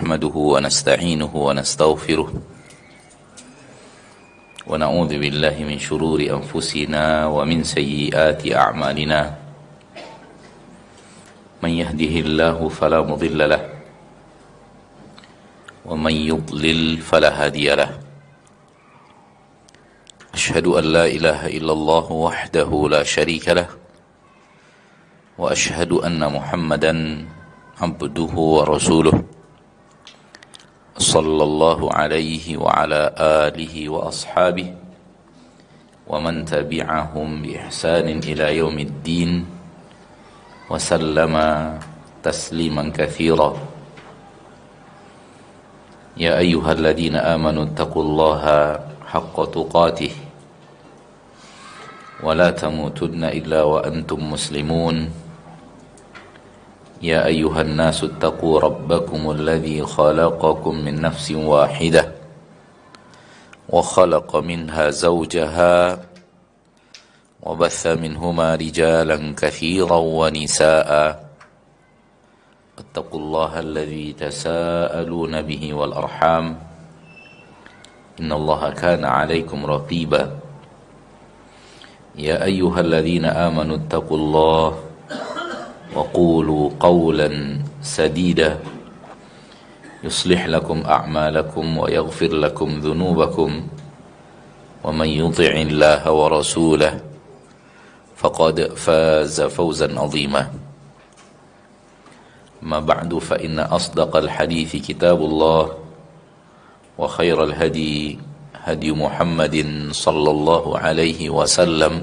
نحمده ونستعينه ونستغفره ونعوذ بالله من شرور أنفسنا ومن سيئات أعمالنا من يهده الله فلا مضل له ومن يضلل فلا هادي له أشهد أن لا إله إلا الله وحده لا شريك له وأشهد أن محمدا عبده ورسوله صلى الله عليه وعلى آله وأصحابه ومن تبعهم بإحسان إلى يوم الدين وسلم تسليما كثيرا يا أيها الذين آمنوا اتقوا الله حق تقاته ولا تموتن إلا وأنتم مسلمون يا أيها الناس اتقوا ربكم الذي خلقكم من نفس واحدة وخلق منها زوجها وبث منهما رجالا كثيرا ونساء اتقوا الله الذي تساءلون به والأرحام إن الله كان عليكم رقيبا يا أيها الذين آمنوا اتقوا الله وقولوا قولا سديدا يصلح لكم أعمالكم ويغفر لكم ذنوبكم ومن يطع الله ورسوله فقد فاز فوزا عظيما ما بعد فإن أصدق الحديث كتاب الله وخير الهدي هدي محمد صلى الله عليه وسلم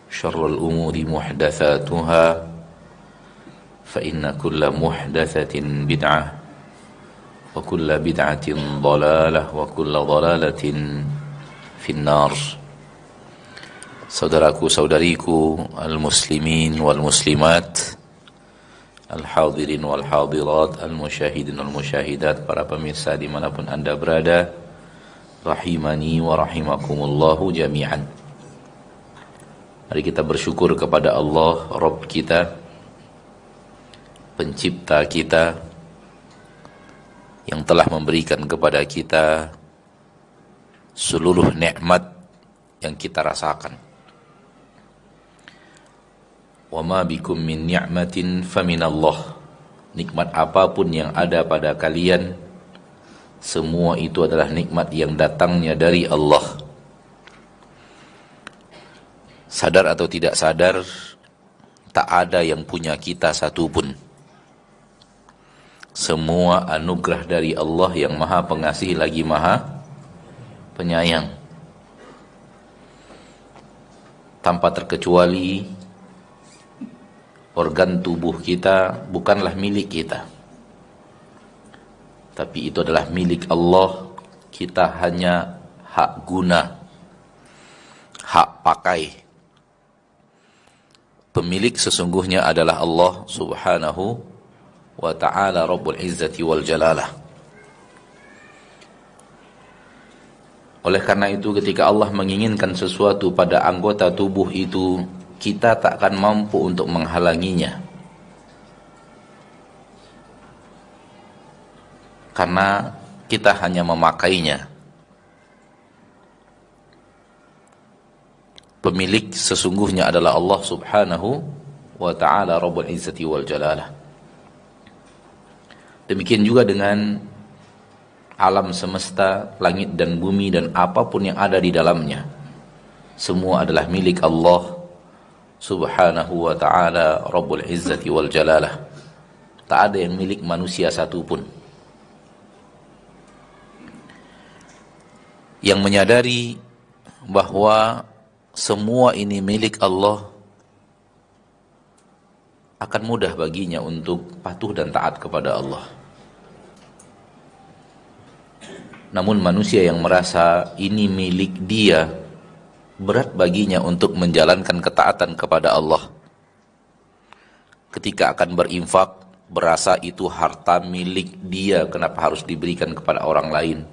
شر الأمور محدثاتها فإن كل محدثة بدعة وكل بدعة ضلالة وكل ضلالة في النار. Saudaraku saudariku al-muslimin wal muslimat, al-hadirin wal hadirat, al-musyahidin wal musyahidat, para pemirsa dimanapun anda berada, rahimani wa rahimakumullahu jami'an. Mari kita bersyukur kepada Allah, Rabb kita, pencipta kita, yang telah memberikan kepada kita seluruh nikmat yang kita rasakan. Wa ma bikum min ni'matin faminallah. Nikmat apapun yang ada pada kalian, semua itu adalah nikmat yang datangnya dari Allah. Sadar atau tidak sadar, tak ada yang punya kita satupun. Semua anugerah dari Allah yang maha pengasih lagi maha penyayang. Tanpa terkecuali, organ tubuh kita bukanlah milik kita, tapi itu adalah milik Allah. Kita hanya hak guna, hak pakai. Pemilik sesungguhnya adalah Allah subhanahu wa ta'ala, Rabbul Izzati wal Jalalah. Oleh karena itu, ketika Allah menginginkan sesuatu pada anggota tubuh itu, kita tak akan mampu untuk menghalanginya, karena kita hanya memakainya. Pemilik sesungguhnya adalah Allah subhanahu wa ta'ala, Rabbul Izzati wal Jalalah. Demikian juga dengan alam semesta, langit dan bumi, dan apapun yang ada di dalamnya. Semua adalah milik Allah subhanahu wa ta'ala, Rabbul Izzati wal Jalalah. Tak ada yang milik manusia satupun. Yang menyadari bahwa semua ini milik Allah, akan mudah baginya untuk patuh dan taat kepada Allah. Namun manusia yang merasa ini milik dia, berat baginya untuk menjalankan ketaatan kepada Allah. Ketika akan berinfak, berasa itu harta milik dia, kenapa harus diberikan kepada orang lain?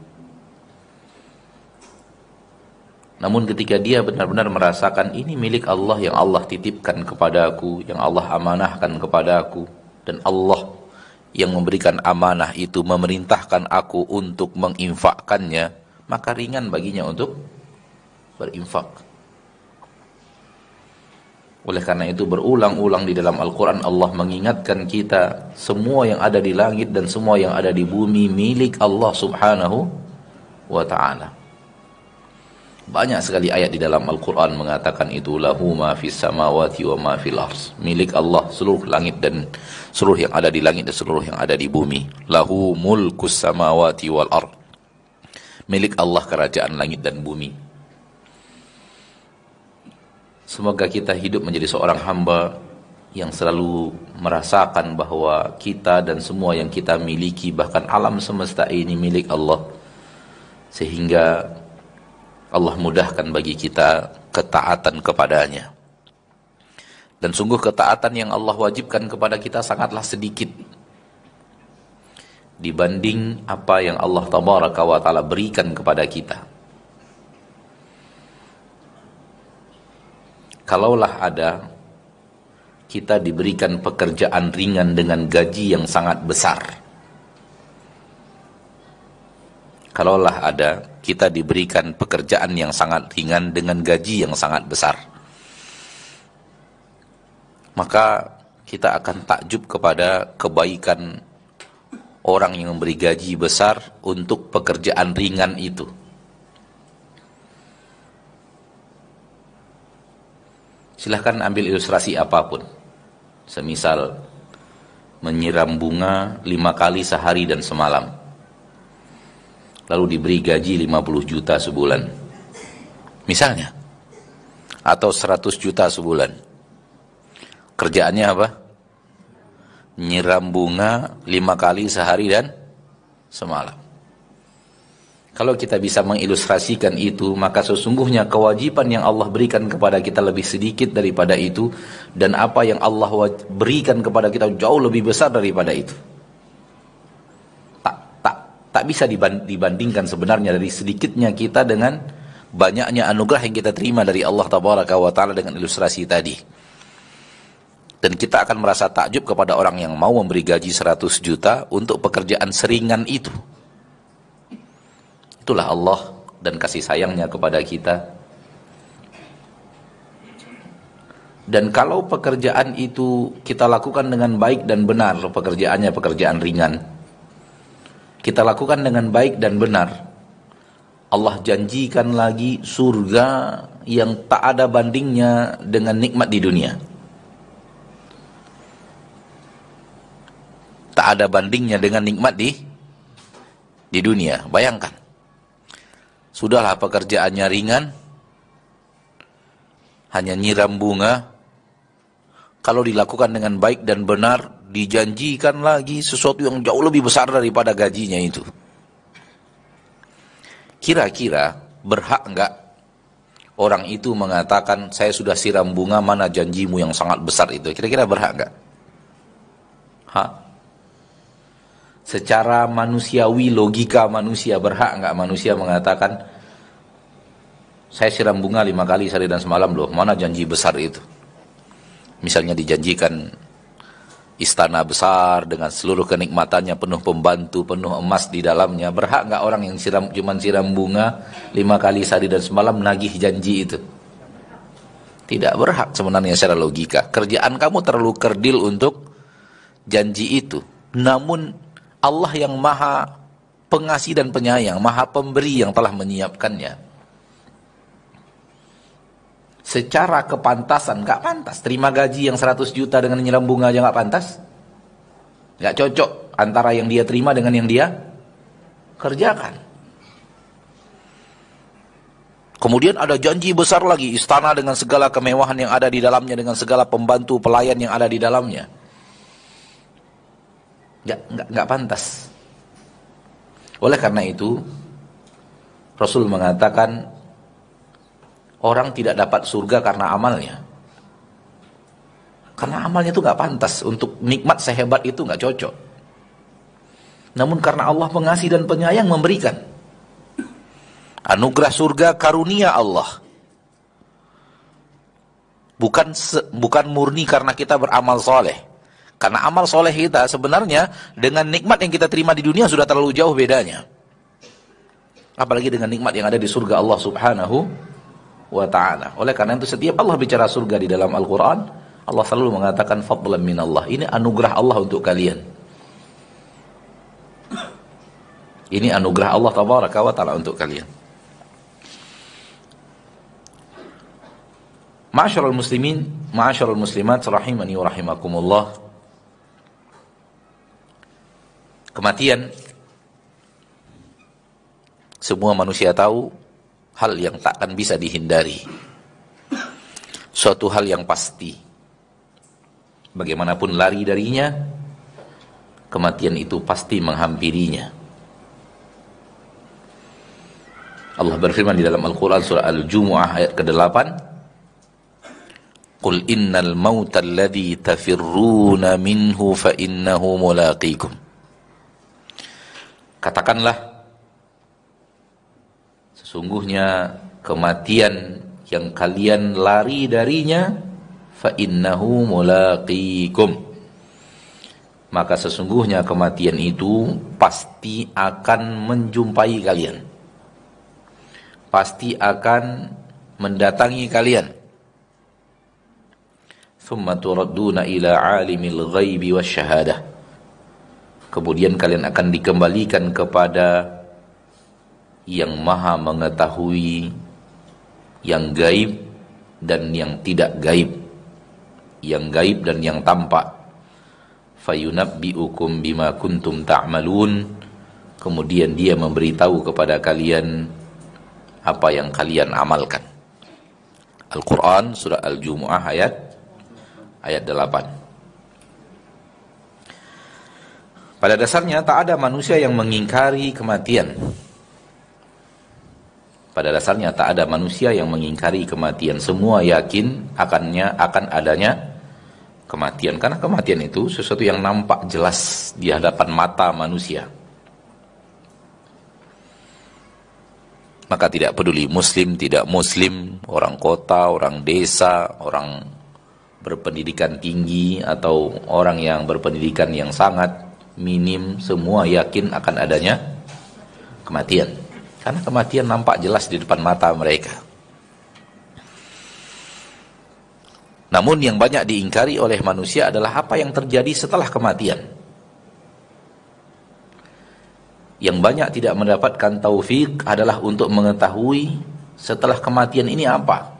Namun ketika dia benar-benar merasakan ini milik Allah, yang Allah titipkan kepada aku, yang Allah amanahkan kepada aku, dan Allah yang memberikan amanah itu memerintahkan aku untuk menginfakkannya, maka ringan baginya untuk berinfak. Oleh karena itu berulang-ulang di dalam Al-Quran Allah mengingatkan kita, semua yang ada di langit dan semua yang ada di bumi milik Allah subhanahu wa ta'ala. Banyak sekali ayat di dalam Al-Quran mengatakan itu, lahu ma fis samawati wa ma fil ars, milik Allah seluruh langit dan seluruh yang ada di langit dan seluruh yang ada di bumi. Lahu mulkus samawati wal ard, milik Allah kerajaan langit dan bumi. Semoga kita hidup menjadi seorang hamba yang selalu merasakan bahwa kita dan semua yang kita miliki, bahkan alam semesta ini milik Allah, sehingga Allah mudahkan bagi kita ketaatan kepadanya. Dan sungguh ketaatan yang Allah wajibkan kepada kita sangatlah sedikit dibanding apa yang Allah tabaraka wa ta'ala berikan kepada kita. Kalaulah ada kita diberikan pekerjaan ringan dengan gaji yang sangat besar, kalaulah ada kita diberikan pekerjaan yang sangat ringan dengan gaji yang sangat besar, maka kita akan takjub kepada kebaikan orang yang memberi gaji besar untuk pekerjaan ringan itu. Silahkan ambil ilustrasi apapun, semisal menyiram bunga 5 kali sehari dan semalam, lalu diberi gaji 50 juta sebulan misalnya, atau 100 juta sebulan. Kerjaannya apa? Nyiram bunga 5 kali sehari dan semalam. Kalau kita bisa mengilustrasikan itu, maka sesungguhnya kewajiban yang Allah berikan kepada kita lebih sedikit daripada itu, dan apa yang Allah berikan kepada kita jauh lebih besar daripada itu. Tak bisa dibandingkan sebenarnya dari sedikitnya kita dengan banyaknya anugerah yang kita terima dari Allah tabaraka wa ta'ala dengan ilustrasi tadi. Dan kita akan merasa takjub kepada orang yang mau memberi gaji 100 juta untuk pekerjaan seringan itu. Itulah Allah dan kasih sayangnya kepada kita. Dan kalau pekerjaan itu kita lakukan dengan baik dan benar, pekerjaannya pekerjaan ringan, kita lakukan dengan baik dan benar, Allah janjikan lagi surga yang tak ada bandingnya dengan nikmat di dunia. Tak ada bandingnya dengan nikmat di dunia. Bayangkan, sudahlah pekerjaannya ringan, hanya nyiram bunga. Kalau dilakukan dengan baik dan benar, dijanjikan lagi sesuatu yang jauh lebih besar daripada gajinya itu. Kira-kira berhak enggak orang itu mengatakan, saya sudah siram bunga, mana janjimu yang sangat besar itu? Kira-kira berhak enggak? Secara manusiawi, logika manusia, berhak enggak manusia mengatakan, saya siram bunga 5 kali sehari dan semalam loh, mana janji besar itu? Misalnya dijanjikan istana besar dengan seluruh kenikmatannya, penuh pembantu, penuh emas di dalamnya. Berhak enggak orang yang cuma siram bunga 5 kali sehari dan semalam nagih janji itu? Tidak berhak sebenarnya secara logika. Kerjaan kamu terlalu kerdil untuk janji itu. Namun Allah yang maha pengasih dan penyayang, maha pemberi yang telah menyiapkannya. Secara kepantasan, gak pantas. Terima gaji yang 100 juta dengan nyiram bunga aja gak pantas. Gak cocok antara yang dia terima dengan yang dia kerjakan. Kemudian ada janji besar lagi, istana dengan segala kemewahan yang ada di dalamnya, dengan segala pembantu, pelayan yang ada di dalamnya. Nggak pantas. Oleh karena itu, Rasul mengatakan, orang tidak dapat surga karena amalnya. Karena amalnya itu nggak pantas. Untuk nikmat sehebat itu nggak cocok. Namun karena Allah pengasih dan penyayang memberikan. Anugerah surga karunia Allah. Bukan murni karena kita beramal soleh. Karena amal soleh kita sebenarnya dengan nikmat yang kita terima di dunia sudah terlalu jauh bedanya. Apalagi dengan nikmat yang ada di surga Allah Subhanahu wa ta'ala. Oleh karena itu setiap Allah bicara surga di dalam Al-Quran, Allah selalu mengatakan fadlan minallah. Ini anugerah Allah untuk kalian. Ini anugerah Allah tabaraka wa ta'ala untuk kalian. Ma'asyiral muslimin, ma'asyiral muslimat, rahimani wa rahimakumullah. Kematian, semua manusia tahu, hal yang takkan bisa dihindari. Suatu hal yang pasti. Bagaimanapun lari darinya, kematian itu pasti menghampirinya. Allah berfirman di dalam Al-Quran surah Al-Jumu'ah ayat ke-8, Qul innal mauta alladhi tafirruna minhu fa innahu mulaqikum. Katakanlah, sesungguhnya kematian yang kalian lari darinya, fa innahu mulaqikum. Maka sesungguhnya kematian itu pasti akan menjumpai kalian. Pasti akan mendatangi kalian. Thumma turadduna ila alimil ghaibi wasyahadah. Kemudian kalian akan dikembalikan kepada yang maha mengetahui yang gaib dan yang tidak gaib, yang gaib dan yang tampak. Fayunabbi'ukum bima kuntum ta'malun. Kemudian dia memberitahu kepada kalian apa yang kalian amalkan. Al-Quran surah Al-Jumu'ah ayat 8. Pada dasarnya tak ada manusia yang mengingkari kematian. Pada dasarnya tak ada manusia yang mengingkari kematian. Semua yakin akan adanya kematian. Karena kematian itu sesuatu yang nampak jelas di hadapan mata manusia. Maka tidak peduli muslim, tidak muslim, orang kota, orang desa, orang berpendidikan tinggi, atau orang yang berpendidikan yang sangat minim, semua yakin akan adanya kematian. Karena kematian nampak jelas di depan mata mereka. Namun yang banyak diingkari oleh manusia adalah apa yang terjadi setelah kematian. Yang banyak tidak mendapatkan taufik adalah untuk mengetahui setelah kematian ini apa.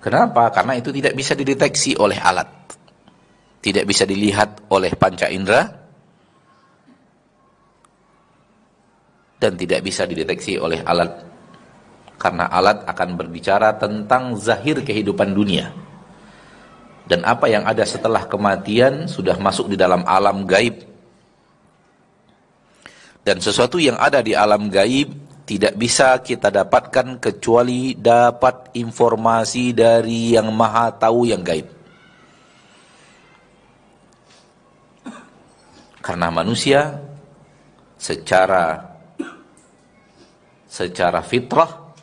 Kenapa? Karena itu tidak bisa dideteksi oleh alat. Tidak bisa dilihat oleh panca indera, dan tidak bisa dideteksi oleh alat, karena alat akan berbicara tentang zahir kehidupan dunia, dan apa yang ada setelah kematian sudah masuk di dalam alam gaib, dan sesuatu yang ada di alam gaib tidak bisa kita dapatkan kecuali dapat informasi dari yang maha tahu yang gaib. Karena manusia secara fitrah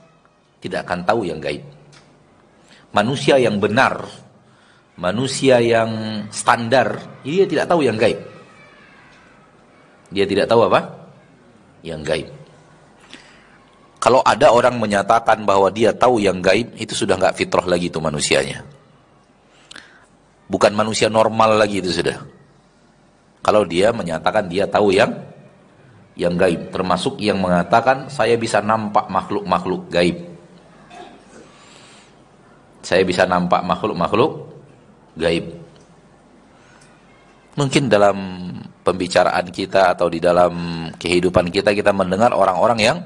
tidak akan tahu yang gaib. Manusia yang benar, manusia yang standar, dia tidak tahu yang gaib. Dia tidak tahu apa? Yang gaib. Kalau ada orang menyatakan bahwa dia tahu yang gaib, itu sudah nggak fitrah lagi itu manusianya. Bukan manusia normal lagi itu sudah. Kalau dia menyatakan dia tahu yang gaib, termasuk yang mengatakan saya bisa nampak makhluk-makhluk gaib. Saya bisa nampak makhluk-makhluk gaib. Mungkin dalam pembicaraan kita atau di dalam kehidupan kita mendengar orang-orang yang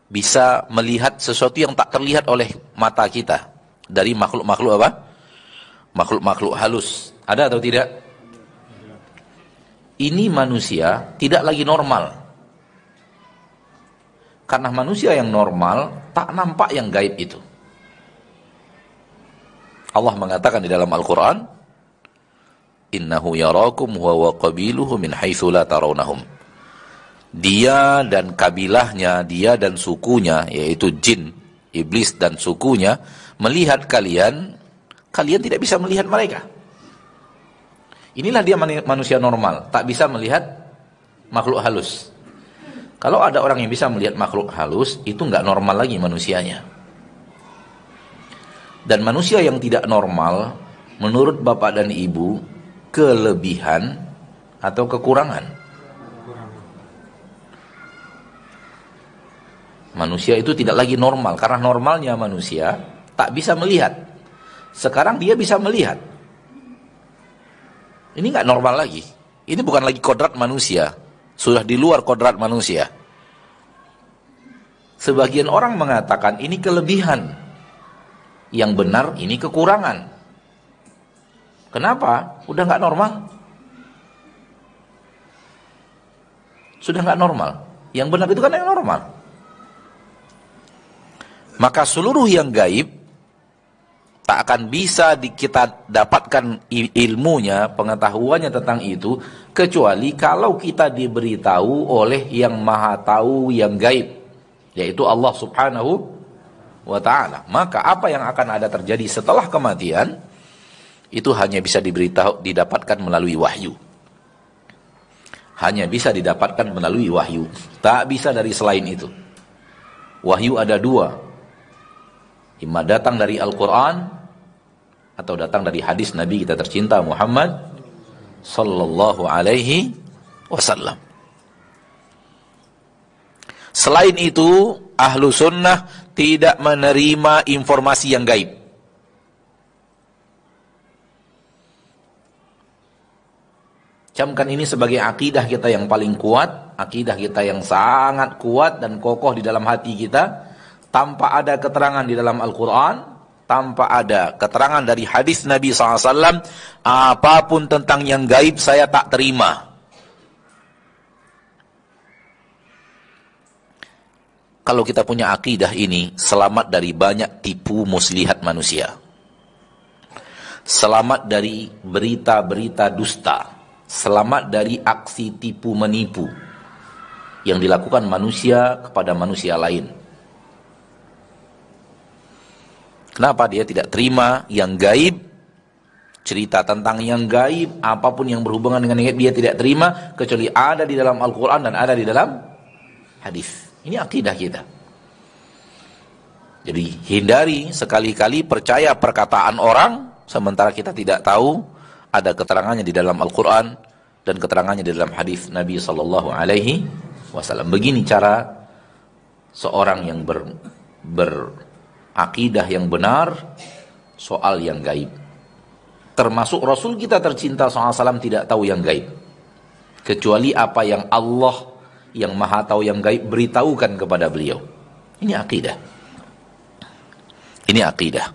bisa melihat sesuatu yang tak terlihat oleh mata kita dari makhluk-makhluk apa? Makhluk-makhluk halus. Ada atau tidak? Ini manusia tidak lagi normal. Karena manusia yang normal tak nampak yang gaib itu. Allah mengatakan di dalam Al-Quran, Innahu yarakum huwa wa qabiluhu min haitsu la tarawnahum. Dia dan kabilahnya, dia dan sukunya, yaitu jin, iblis dan sukunya, melihat kalian kalian tidak bisa melihat mereka. Inilah dia manusia normal, tak bisa melihat makhluk halus. Kalau ada orang yang bisa melihat makhluk halus, itu nggak normal lagi manusianya. Dan manusia yang tidak normal, menurut bapak dan ibu, kelebihan atau kekurangan? Manusia itu tidak lagi normal, karena normalnya manusia tak bisa melihat. Sekarang dia bisa melihat. Ini nggak normal lagi. Ini bukan lagi kodrat manusia, sudah di luar kodrat manusia. Sebagian orang mengatakan ini kelebihan, yang benar ini kekurangan. Kenapa? Udah nggak normal. Sudah nggak normal. Yang benar itu kan yang normal. Maka seluruh yang gaib tak akan bisa kita dapatkan ilmunya, pengetahuannya tentang itu, kecuali kalau kita diberitahu oleh yang maha tahu yang gaib, yaitu Allah subhanahu wa ta'ala. Maka apa yang akan ada terjadi setelah kematian, itu hanya bisa didapatkan melalui wahyu. Hanya bisa didapatkan melalui wahyu. Tak bisa dari selain itu. Wahyu ada dua. Imma datang dari Al-Quran, atau datang dari hadis Nabi kita tercinta Muhammad sallallahu alaihi wasallam. Selain itu, ahlu sunnah tidak menerima informasi yang gaib. Camkan ini sebagai akidah kita yang paling kuat, akidah kita yang sangat kuat dan kokoh di dalam hati kita, tanpa ada keterangan di dalam Al-Quran, tanpa ada keterangan dari hadis Nabi SAW, apapun tentang yang gaib saya tak terima. Kalau kita punya akidah ini, selamat dari banyak tipu muslihat manusia. Selamat dari berita-berita dusta. Selamat dari aksi tipu menipu yang dilakukan manusia kepada manusia lain. Kenapa dia tidak terima yang gaib? Cerita tentang yang gaib, apapun yang berhubungan dengan yang gaib, dia tidak terima, kecuali ada di dalam Al-Quran dan ada di dalam hadis. Ini akidah kita. Jadi hindari sekali-kali percaya perkataan orang, sementara kita tidak tahu ada keterangannya di dalam Al-Quran dan keterangannya di dalam hadis Nabi SAW. Begini cara seorang yang akidah yang benar soal yang gaib. Termasuk Rasul kita tercinta SAW tidak tahu yang gaib, kecuali apa yang Allah yang maha tahu yang gaib beritahukan kepada beliau. Ini akidah. Ini akidah.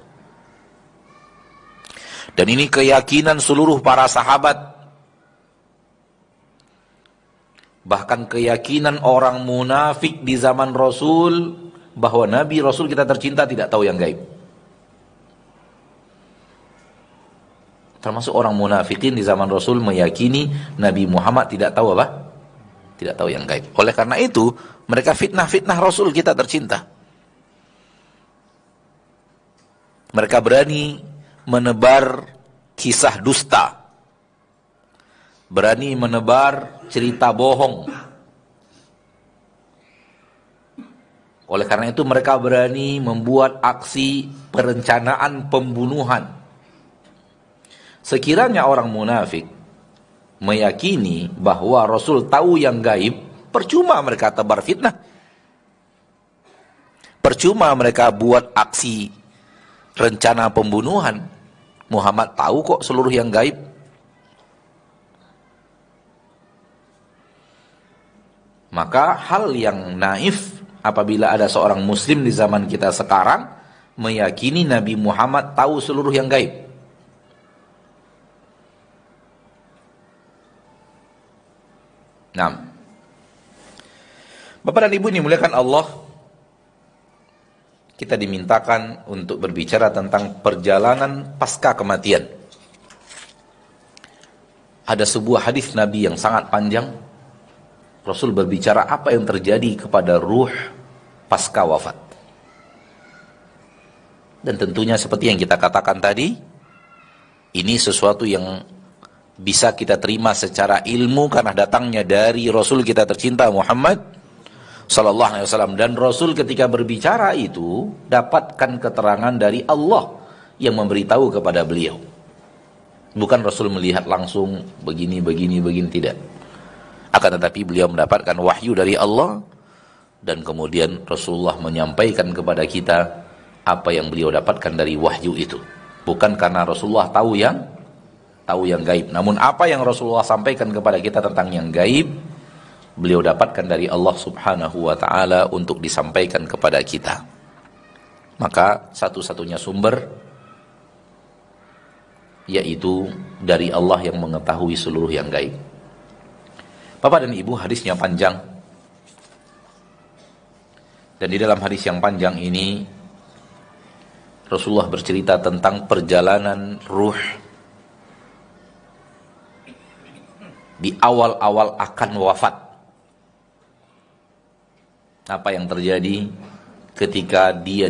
Dan ini keyakinan seluruh para sahabat. Bahkan keyakinan orang munafik di zaman Rasul, bahwa Nabi Rasul kita tercinta tidak tahu yang gaib. Termasuk orang munafikin di zaman Rasul meyakini Nabi Muhammad tidak tahu apa? Tidak tahu yang gaib. Oleh karena itu, mereka fitnah-fitnah Rasul kita tercinta. Mereka berani menebar kisah dusta. Berani menebar cerita bohong. Oleh karena itu mereka berani membuat aksi perencanaan pembunuhan. Sekiranya orang munafik meyakini bahwa Rasul tahu yang gaib, percuma mereka tebar fitnah. Percuma mereka buat aksi rencana pembunuhan. Muhammad tahu kok seluruh yang gaib. Maka hal yang naif apabila ada seorang muslim di zaman kita sekarang meyakini Nabi Muhammad tahu seluruh yang gaib. Nah, Bapak dan Ibu ini muliakan Allah, kita dimintakan untuk berbicara tentang perjalanan pasca kematian. Ada sebuah hadis Nabi yang sangat panjang. Rasul berbicara apa yang terjadi kepada ruh pasca wafat. Dan tentunya seperti yang kita katakan tadi, Ini sesuatu yang bisa kita terima secara ilmu karena datangnya dari Rasul kita tercinta Muhammad sallallahu alaihi wasallam. Dan Rasul ketika berbicara itu dapatkan keterangan dari Allah yang memberitahu kepada beliau. Bukan Rasul melihat langsung begini, tidak. Akan tetapi beliau mendapatkan wahyu dari Allah, dan kemudian Rasulullah menyampaikan kepada kita apa yang beliau dapatkan dari wahyu itu. Bukan karena Rasulullah tahu yang gaib, namun apa yang Rasulullah sampaikan kepada kita tentang yang gaib, beliau dapatkan dari Allah subhanahu wa ta'ala untuk disampaikan kepada kita. Maka satu-satunya sumber yaitu dari Allah yang mengetahui seluruh yang gaib. Bapak dan Ibu, hadisnya panjang. Dan di dalam hadis yang panjang ini Rasulullah bercerita tentang perjalanan ruh di awal-awal akan wafat. Apa yang terjadi ketika dia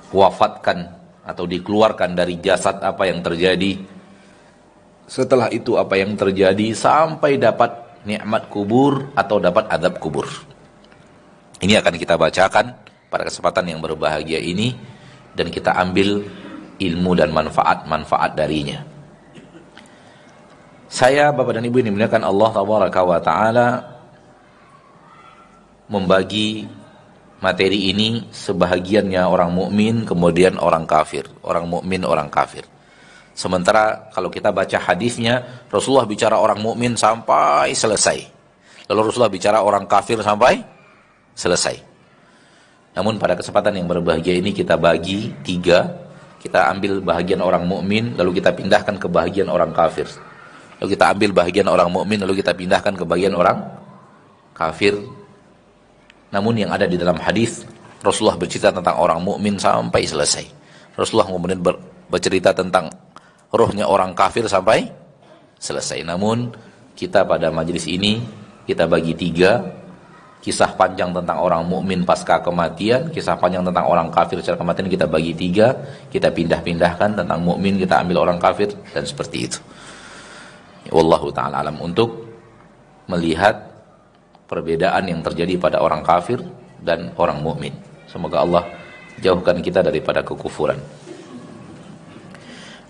wafatkan atau dikeluarkan dari jasad, apa yang terjadi setelah itu, apa yang terjadi sampai dapat nikmat kubur atau dapat azab kubur. Ini akan kita bacakan pada kesempatan yang berbahagia ini, dan kita ambil ilmu dan manfaat-manfaat darinya. Saya, Bapak dan Ibu yang dimuliakan Allah tabaraka wa taala, membagi materi ini sebahagiannya orang mukmin, kemudian orang kafir, orang mukmin, orang kafir. Sementara kalau kita baca hadisnya, Rasulullah bicara orang mukmin sampai selesai. Lalu Rasulullah bicara orang kafir sampai selesai. Namun pada kesempatan yang berbahagia ini kita bagi 3. Kita ambil bahagian orang mukmin, lalu kita pindahkan ke bahagian orang kafir. Lalu kita ambil bahagian orang mukmin, lalu kita pindahkan ke bahagian orang kafir. Namun yang ada di dalam hadis, Rasulullah bercerita tentang orang mukmin sampai selesai. Rasulullah kemudian bercerita tentang rohnya orang kafir sampai selesai. Namun kita pada majelis ini kita bagi 3. Kisah panjang tentang orang mukmin pasca kematian, kisah panjang tentang orang kafir secara kematian kita bagi 3. Kita pindah-pindahkan, tentang mukmin kita ambil orang kafir, dan seperti itu. Wallahu ta'ala alam, untuk melihat perbedaan yang terjadi pada orang kafir dan orang mukmin. Semoga Allah jauhkan kita daripada kekufuran.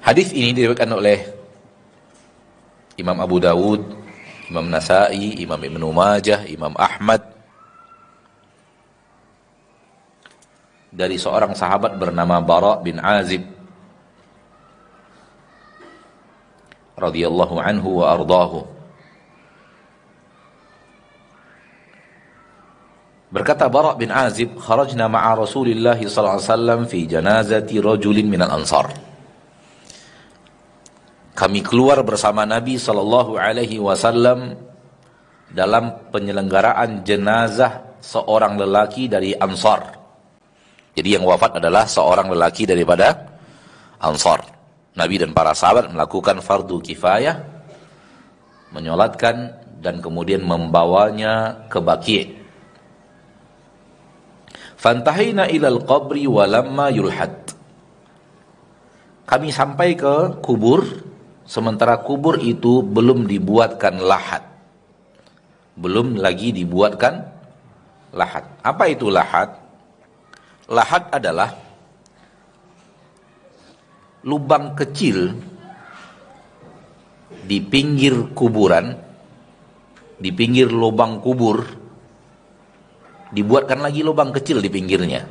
Hadis ini diriwayatkan oleh Imam Abu Dawud, Imam Nasai, Imam Ibnu Majah, Imam Ahmad, dari seorang sahabat bernama Bara bin Azib radhiyallahu anhu wa ardahu. Berkata Bara bin Azib, kharajna ma'a Rasulillah sallallahu alaihi wasallam fi janazati rajulin minal ansar. Kami keluar bersama Nabi sallallahu alaihi wasallam dalam penyelenggaraan jenazah seorang lelaki dari Ansar. Jadi yang wafat adalah seorang lelaki daripada Ansar. Nabi dan para sahabat melakukan fardu kifayah, menyolatkan dan kemudian membawanya ke Baqi'. Fantahina ilal qabri walamma yulhad. Kami sampai ke kubur, sementara kubur itu belum dibuatkan lahat. Belum lagi dibuatkan lahat. Apa itu lahat? Lahat adalah lubang kecil di pinggir kuburan, di pinggir lubang kubur, dibuatkan lagi lubang kecil di pinggirnya.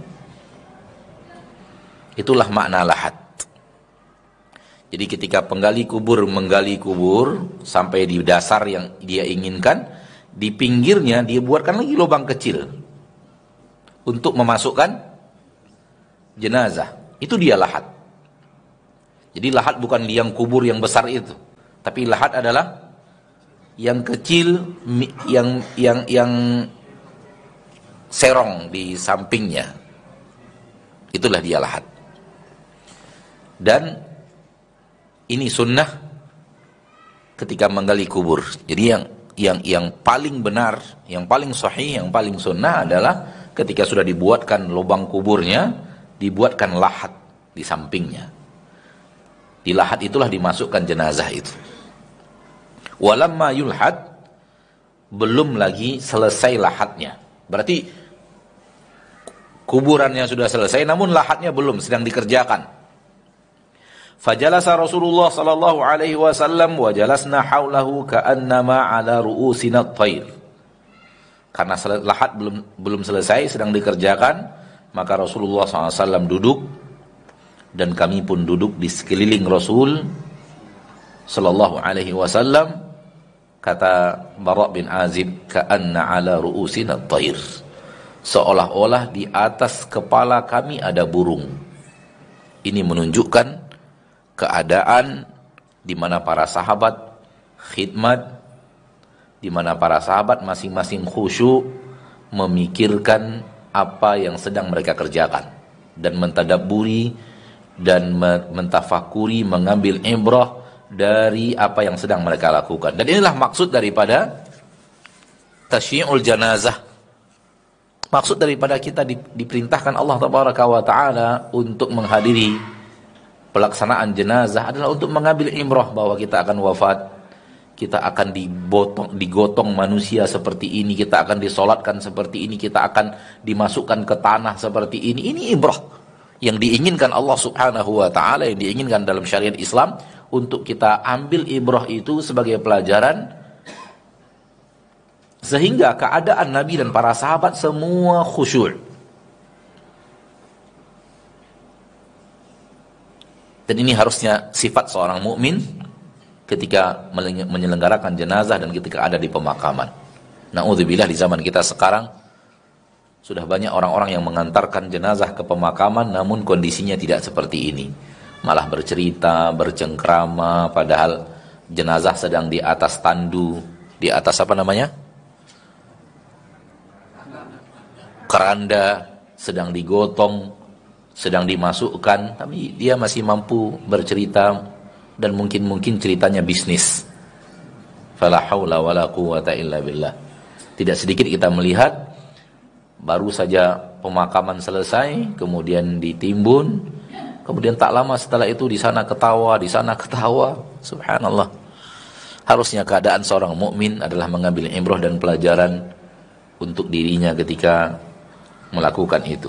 Itulah makna lahat. Jadi ketika penggali kubur menggali kubur sampai di dasar yang dia inginkan, di pinggirnya dia buatkan lagi lubang kecil untuk memasukkan jenazah. Itu dia lahat. Jadi lahat bukan liang kubur yang besar itu, tapi lahat adalah yang kecil, yang serong di sampingnya. Itulah dia lahat. Dan ini sunnah ketika menggali kubur. Jadi yang paling benar, yang paling sahih, yang paling sunnah adalah ketika sudah dibuatkan lubang kuburnya, dibuatkan lahat, di sampingnya. Di lahat itulah dimasukkan jenazah itu. Walamma yulhad, belum lagi selesai lahatnya. Berarti kuburannya sudah selesai, namun lahatnya belum, sedang dikerjakan. Fajalasa Rasulullah sallallahu alaihi wasallam wa jalasna haulahu ka'annama ala ru'usina at-thair. Karena lahat belum selesai, sedang dikerjakan, maka Rasulullah SAW duduk dan kami pun duduk di sekeliling Rasul sallallahu alaihi wasallam. Kata Bara' bin Azib, ka'anna ala ru'usina at-thair. Seolah-olah di atas kepala kami ada burung. Ini menunjukkan keadaan di mana para sahabat khidmat, di mana para sahabat masing-masing khusyuk memikirkan apa yang sedang mereka kerjakan dan mentadabburi dan mentafakuri, mengambil ibrah dari apa yang sedang mereka lakukan. Dan inilah maksud daripada tasyi'ul janazah. Maksud daripada kita diperintahkan Allah Tabaraka wa Ta'ala untuk menghadiri pelaksanaan jenazah adalah untuk mengambil ibrah bahwa kita akan wafat, kita akan digotong manusia seperti ini, kita akan disolatkan seperti ini, kita akan dimasukkan ke tanah seperti ini. Ini ibrah yang diinginkan Allah Subhanahu wa Ta'ala, yang diinginkan dalam syariat Islam, untuk kita ambil ibrah itu sebagai pelajaran, sehingga keadaan Nabi dan para sahabat semua khusyuk. Dan ini harusnya sifat seorang mukmin ketika menyelenggarakan jenazah dan ketika ada di pemakaman. Na'udzubillah, di zaman kita sekarang sudah banyak orang-orang yang mengantarkan jenazah ke pemakaman namun kondisinya tidak seperti ini. Malah bercerita, bercengkrama, padahal jenazah sedang di atas tandu, di atas apa namanya? Keranda, sedang digotong, sedang dimasukkan, tapi dia masih mampu bercerita dan mungkin ceritanya bisnis. Fala haula wala quwata illa billah. Tidak sedikit kita melihat baru saja pemakaman selesai, kemudian ditimbun, kemudian tak lama setelah itu di sana ketawa, di sana ketawa. Subhanallah. Harusnya keadaan seorang mukmin adalah mengambil ibrah dan pelajaran untuk dirinya ketika melakukan itu.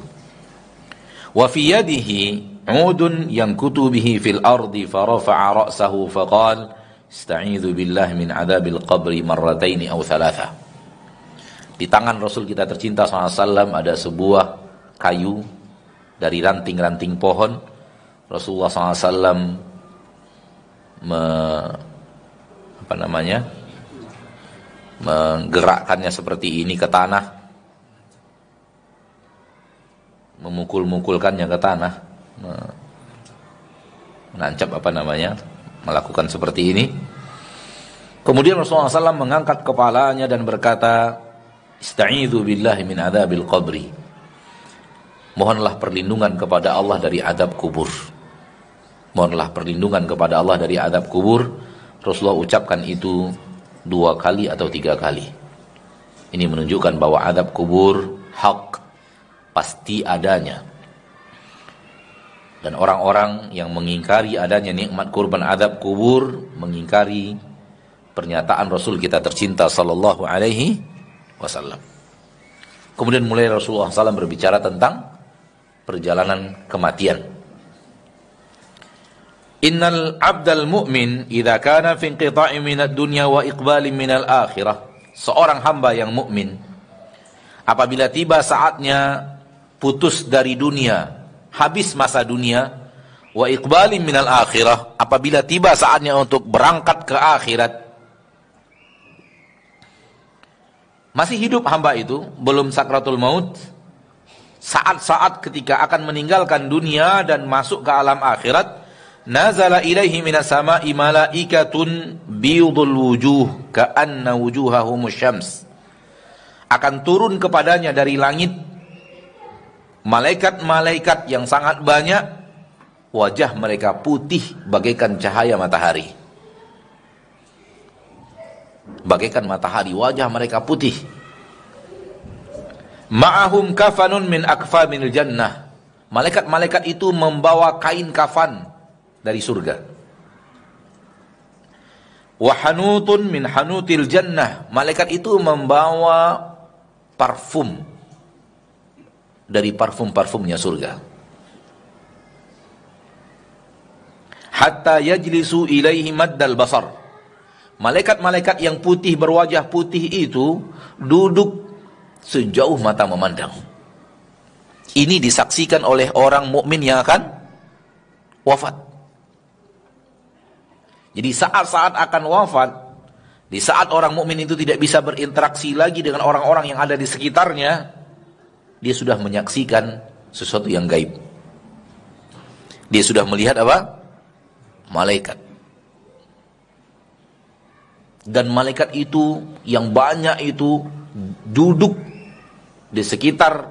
Wa fi yadihi 'udun yankutu bihi fil ardi farafa'a ra'sahu faqala ista'idzu billahi min 'adzabil qabri marrataini aw thalatha. Di tangan Rasul kita tercinta SAW ada sebuah kayu dari ranting-ranting pohon. Rasulullah SAW menggerakkannya seperti ini ke tanah, memukul-mukulkannya ke tanah, menancap melakukan seperti ini. Kemudian Rasulullah SAW mengangkat kepalanya dan berkata, ista'idzu billahi min adzabil qabri. Mohonlah perlindungan kepada Allah dari adab kubur. Mohonlah perlindungan kepada Allah dari adab kubur. Rasulullah ucapkan itu 2 kali atau 3 kali. Ini menunjukkan bahwa adab kubur hak, pasti adanya. Dan orang-orang yang mengingkari adanya nikmat kurban adab kubur mengingkari pernyataan Rasul kita tercinta sallallahu alaihi wasallam. Kemudian mulai Rasulullah SAW berbicara tentang perjalanan kematian. Innal abdal mu'min idza kana fi inqita'in minad dunya wa iqbalin minal akhirah. Seorang hamba yang mukmin apabila tiba saatnya putus dari dunia, habis masa dunia, wa iqbalin minal akhirah, apabila tiba saatnya untuk berangkat ke akhirat. Masih hidup hamba itu, belum sakratul maut, saat-saat ketika akan meninggalkan dunia dan masuk ke alam akhirat, nazala ilaihi minas sama'i malaikatun biyudul wujuh ka'anna wujuhahumus syams. Akan turun kepadanya dari langit malaikat-malaikat yang sangat banyak, wajah mereka putih bagaikan cahaya matahari. Bagaikan matahari, wajah mereka putih. Ma'ahum kafanun min akfaminil jannah. Malaikat-malaikat itu membawa kain kafan dari surga. Wa hanutun min hanutil jannah. Malaikat itu membawa parfum dari parfum-parfumnya surga. Hatta yajlisu ilaihi maddal basar. Malaikat-malaikat yang putih berwajah putih itu duduk sejauh mata memandang. Ini disaksikan oleh orang mukmin yang akan wafat. Jadi saat-saat akan wafat, di saat orang mukmin itu tidak bisa berinteraksi lagi dengan orang-orang yang ada di sekitarnya, dia sudah menyaksikan sesuatu yang gaib. Dia sudah melihat apa? Malaikat. Dan malaikat itu yang banyak itu duduk di sekitar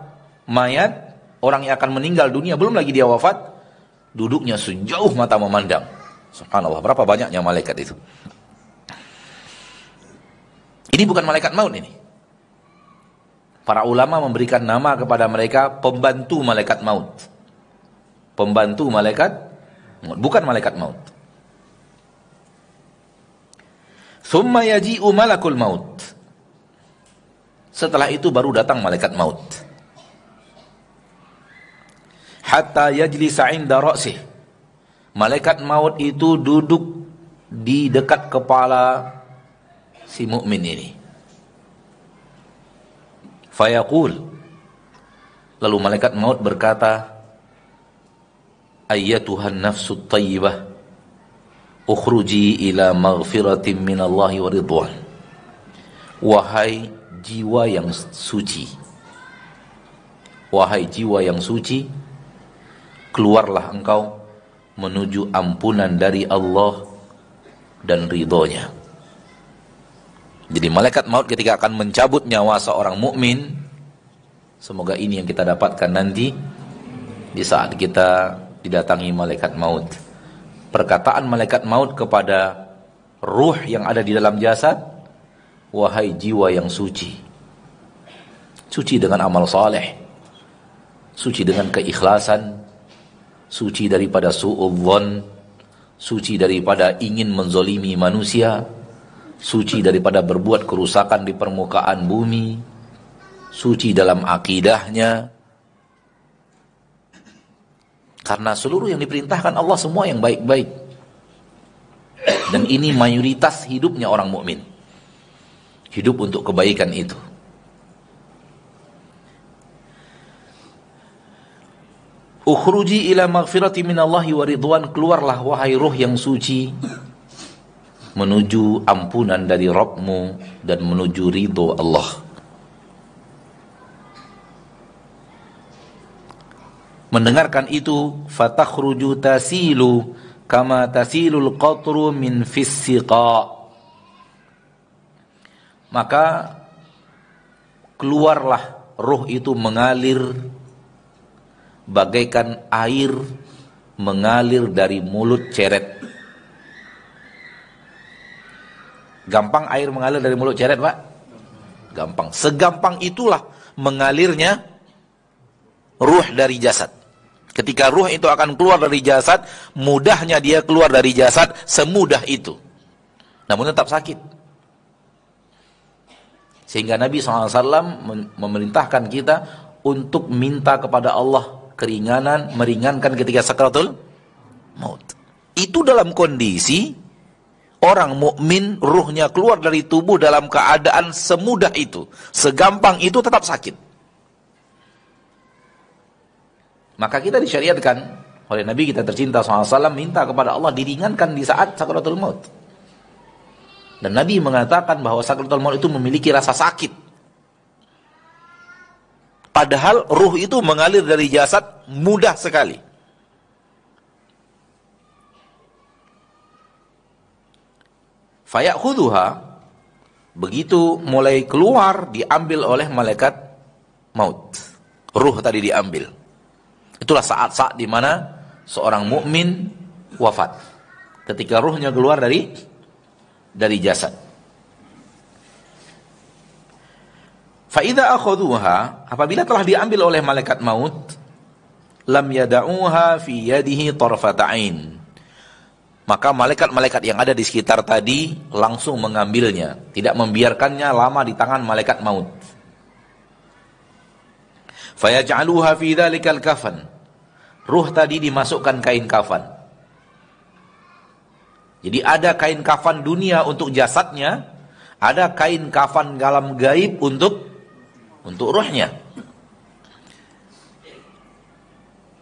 mayat, orang yang akan meninggal dunia, belum lagi dia wafat, duduknya sejauh mata memandang. Subhanallah, berapa banyaknya malaikat itu. Ini bukan malaikat maut ini. Para ulama memberikan nama kepada mereka pembantu malaikat maut. Pembantu malaikat maut, bukan malaikat maut. Thumma yaji'u malakul maut. Setelah itu baru datang malaikat maut. Hatta yajlisa 'inda ra'sih. Malaikat maut itu duduk di dekat kepala si mukmin ini. Fayaqul. Lalu malaikat maut berkata, ayyatuhan nafsut tayyibah, ukhruji ila maghfiratin minallahi wa ridwan. Wahai jiwa yang suci. Wahai jiwa yang suci, keluarlah engkau menuju ampunan dari Allah dan ridhonya. Jadi malaikat maut ketika akan mencabut nyawa seorang mukmin, semoga ini yang kita dapatkan nanti di saat kita didatangi malaikat maut. Perkataan malaikat maut kepada ruh yang ada di dalam jasad, wahai jiwa yang suci. Suci dengan amal saleh, suci dengan keikhlasan, suci daripada su'udzon, suci daripada ingin menzolimi manusia, suci daripada berbuat kerusakan di permukaan bumi, suci dalam akidahnya. Karena seluruh yang diperintahkan Allah semua yang baik-baik. Dan ini mayoritas hidupnya orang mukmin. Hidup untuk kebaikan itu. Ukhruji ila maghfirati minallahi wa ridwan. Keluarlah wahai ruh yang suci menuju ampunan dari Rabbmu dan menuju ridho Allah. Mendengarkan itu, fatakhruju tasilu kama tasilul qatru min fissiqa. Maka keluarlah ruh itu mengalir bagaikan air mengalir dari mulut ceret. Gampang air mengalir dari mulut ceret, Pak? Gampang. Segampang itulah mengalirnya ruh dari jasad. Ketika ruh itu akan keluar dari jasad, mudahnya dia keluar dari jasad, semudah itu. Namun tetap sakit. Sehingga Nabi SAW memerintahkan kita untuk minta kepada Allah keringanan, meringankan ketika sakaratul maut. Itu dalam kondisi orang mukmin ruhnya keluar dari tubuh dalam keadaan semudah itu, segampang itu, tetap sakit. Maka kita disyariatkan oleh Nabi kita tercinta SAW minta kepada Allah diringankan di saat sakaratul maut. Dan Nabi mengatakan bahwa sakaratul maut itu memiliki rasa sakit. Padahal ruh itu mengalir dari jasad mudah sekali. Fayakhudhuha, begitu mulai keluar diambil oleh malaikat maut. Ruh tadi diambil. Itulah saat-saat di mana seorang mukmin wafat. Ketika ruhnya keluar dari jasad. Fa idza akhadhuha, apabila telah diambil oleh malaikat maut, lam yada'uha fi yadihi tarfata ain. Maka malaikat-malaikat yang ada di sekitar tadi langsung mengambilnya, tidak membiarkannya lama di tangan malaikat maut. Fayaj'aluha fi dzalikal kafan. Ruh tadi dimasukkan kain kafan. Jadi ada kain kafan dunia untuk jasadnya, ada kain kafan alam gaib untuk ruhnya.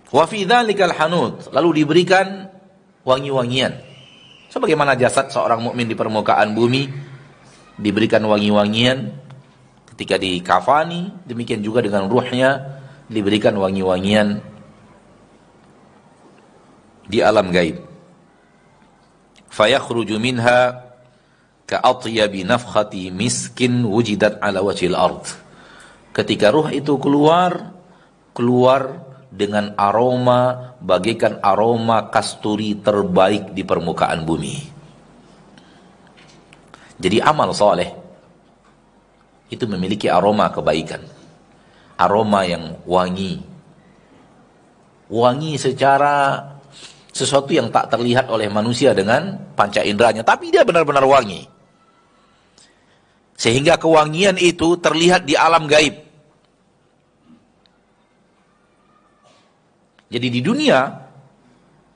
Wa fi dzalikal hanut, lalu diberikan wangi-wangian. Sebagaimana jasad seorang mukmin di permukaan bumi diberikan wangi-wangian ketika dikafani, demikian juga dengan ruhnya diberikan wangi-wangian di alam gaib. Fayakhruju minha ka'atyabi nafkhati miskin wujidat ala wajhil ard. Ketika ruh itu keluar dengan aroma bagaikan aroma kasturi terbaik di permukaan bumi. Jadi amal soleh itu memiliki aroma kebaikan, aroma yang wangi secara sesuatu yang tak terlihat oleh manusia dengan panca inderanya, tapi dia benar-benar wangi, sehingga kewangian itu terlihat di alam gaib. Jadi di dunia,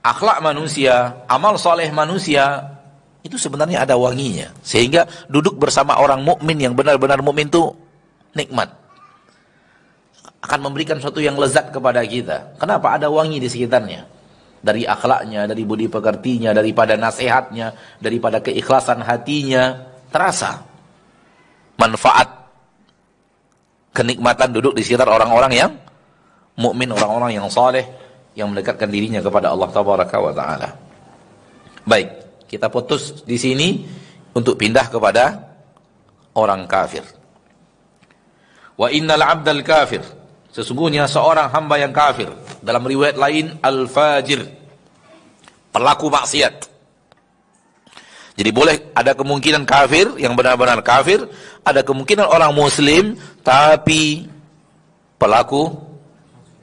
akhlak manusia, amal soleh manusia, itu sebenarnya ada wanginya. Sehingga duduk bersama orang mukmin yang benar-benar mukmin itu nikmat. Akan memberikan sesuatu yang lezat kepada kita. Kenapa? Ada wangi di sekitarnya. Dari akhlaknya, dari budi pekertinya, daripada nasihatnya, daripada keikhlasan hatinya, terasa manfaat, kenikmatan duduk di sekitar orang-orang yang mukmin, orang-orang yang saleh, yang mendekatkan dirinya kepada Allah Tabaraka wa Ta'ala. Baik, kita putus di sini untuk pindah kepada orang kafir. Wa innal 'abdal kafir, sesungguhnya seorang hamba yang kafir, dalam riwayat lain al-fajir, pelaku maksiat. Jadi boleh ada kemungkinan kafir yang benar-benar kafir, ada kemungkinan orang muslim tapi pelaku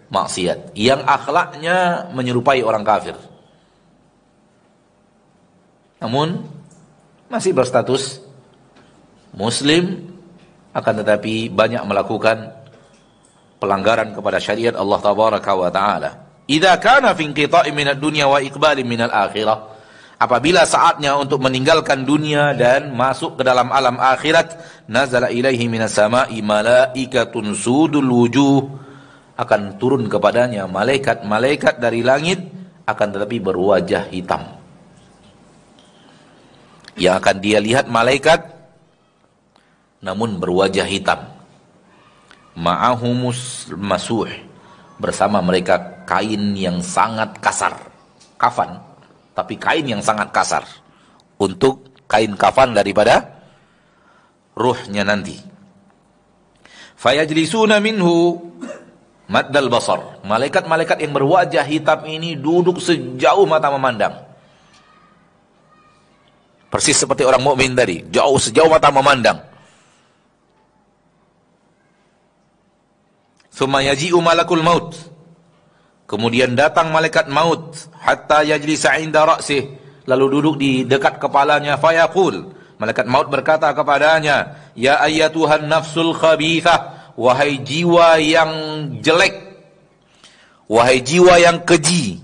maksiat yang akhlaknya menyerupai orang kafir, namun masih berstatus muslim, akan tetapi banyak melakukan pelanggaran kepada syariat Allah Tabaraka wa Ta'ala. Idza kana fi inqita'i minad dunya wa iqbalin minal akhirah, apabila saatnya untuk meninggalkan dunia dan masuk ke dalam alam akhirat, nazala ilaihi minas sama'i malaikatun sudul wujuh, akan turun kepadanya malaikat-malaikat dari langit, akan tetapi berwajah hitam. Yang akan dia lihat malaikat namun berwajah hitam. Ma'ahumus masuh, bersama mereka kain yang sangat kasar. Kafan, tapi kain yang sangat kasar. Untuk kain kafan daripada ruhnya nanti. Fayajlisuna minhu maddal basar. Malaikat-malaikat yang berwajah hitam ini duduk sejauh mata memandang. Persis seperti orang mukmin tadi, sejauh mata memandang. Tsumma yaji'u malakul maut. Kemudian datang malaikat maut, hatta yajlisa 'inda ra'sih, lalu duduk di dekat kepalanya. Fayaqul, malaikat maut berkata kepadanya, ya ayyatuhan nafsul khabithah, wahai jiwa yang jelek, wahai jiwa yang keji,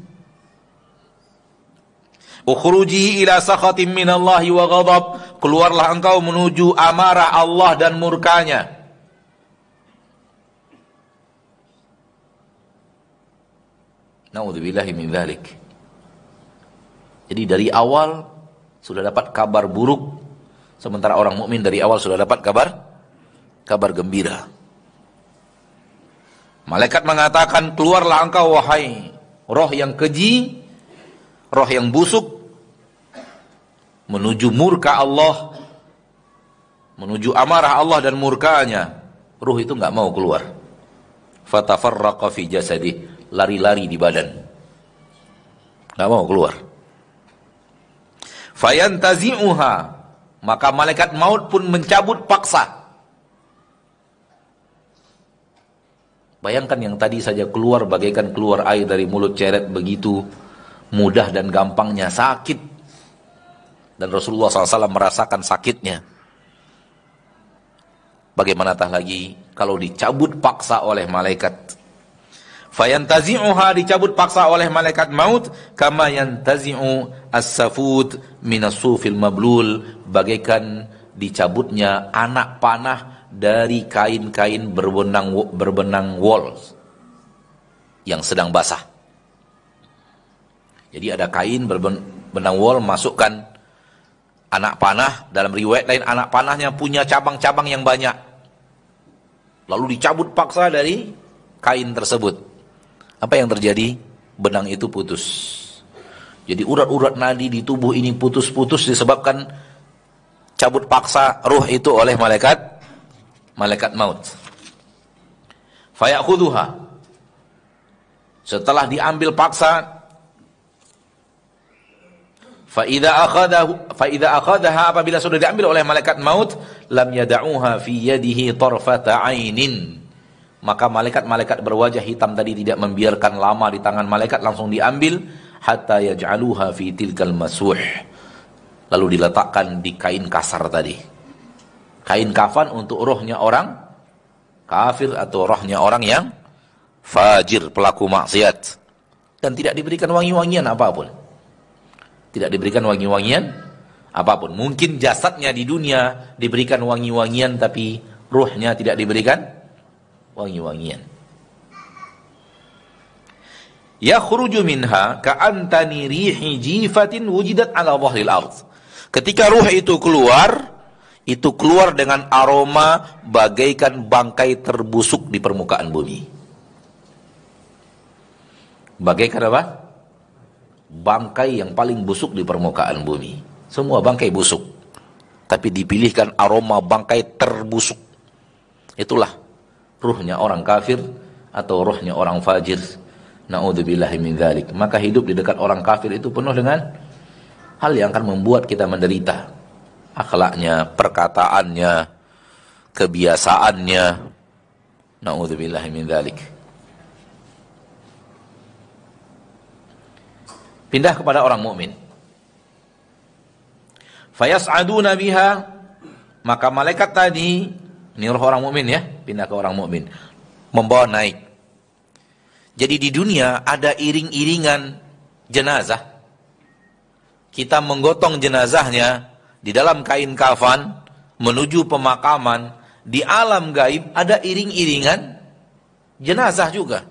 ukhruji ila sakhatin minallahi wa ghadab, keluarlah engkau menuju amarah Allah dan murkanya. Na'udzubillahi min dzalik. Jadi dari awal sudah dapat kabar buruk, sementara orang mukmin dari awal sudah dapat kabar gembira. Malaikat mengatakan, keluarlah engkau wahai roh yang keji, roh yang busuk, menuju murka Allah, menuju amarah Allah dan murkanya. Ruh itu enggak mau keluar. Fatafarraqa fi jasadih, lari-lari di badan, enggak mau keluar. Fayantazi'uha, maka malaikat maut pun mencabut paksa. Bayangkan yang tadi saja keluar bagaikan keluar air dari mulut ceret, begitu mudah dan gampangnya, sakit. Dan Rasulullah SAW merasakan sakitnya. Bagaimanatah lagi kalau dicabut paksa oleh malaikat. Fayantazi'uha, dicabut paksa oleh malaikat maut, kama yantazi'u as-safud minas sufil mablul, bagaikan dicabutnya anak panah dari kain-kain berbenang wol yang sedang basah. Jadi ada kain berbenang wol, masukkan anak panah, dalam riwayat lain anak panahnya punya cabang-cabang yang banyak. Lalu dicabut paksa dari kain tersebut. Apa yang terjadi? Benang itu putus. Jadi urat-urat nadi di tubuh ini putus-putus disebabkan cabut paksa ruh itu oleh malaikat maut. Fayakhudhuha. Setelah diambil paksa, Fa'idha akhadaha, apabila sudah diambil oleh malaikat maut, lam yada'uha fi yadihi tarfata ainin. Maka malaikat-malaikat berwajah hitam tadi tidak membiarkan lama di tangan malaikat, langsung diambil hatta yaj'aluha fi tilkal masuh. Lalu diletakkan di kain kasar tadi. Kain kafan untuk rohnya orang kafir atau rohnya orang yang fajir, pelaku maksiat. Dan tidak diberikan wangi-wangian apapun. Tidak diberikan wangi-wangian apapun. Mungkin jasadnya di dunia diberikan wangi-wangian, tapi ruhnya tidak diberikan wangi-wangian. Yakhruju minha ka'antani rihi jifatin wujidat ala dhahril ardh. Ketika ruh itu keluar dengan aroma bagaikan bangkai terbusuk di permukaan bumi. Bagaikan apa? Bangkai yang paling busuk di permukaan bumi. Semua bangkai busuk, tapi dipilihkan aroma bangkai terbusuk. Itulah ruhnya orang kafir atau ruhnya orang fajir. Na'udzubillahi min dzalik. Maka hidup di dekat orang kafir itu penuh dengan hal yang akan membuat kita menderita. Akhlaknya, perkataannya, kebiasaannya. Na'udzubillahi min dzalik. Pindah kepada orang mukmin. Fayas'aduna biha, maka malaikat tadi, ini roh orang mukmin ya, pindah ke orang mukmin, membawa naik. Jadi di dunia ada iring-iringan jenazah. Kita menggotong jenazahnya di dalam kain kafan menuju pemakaman. Di alam gaib ada iring-iringan jenazah juga.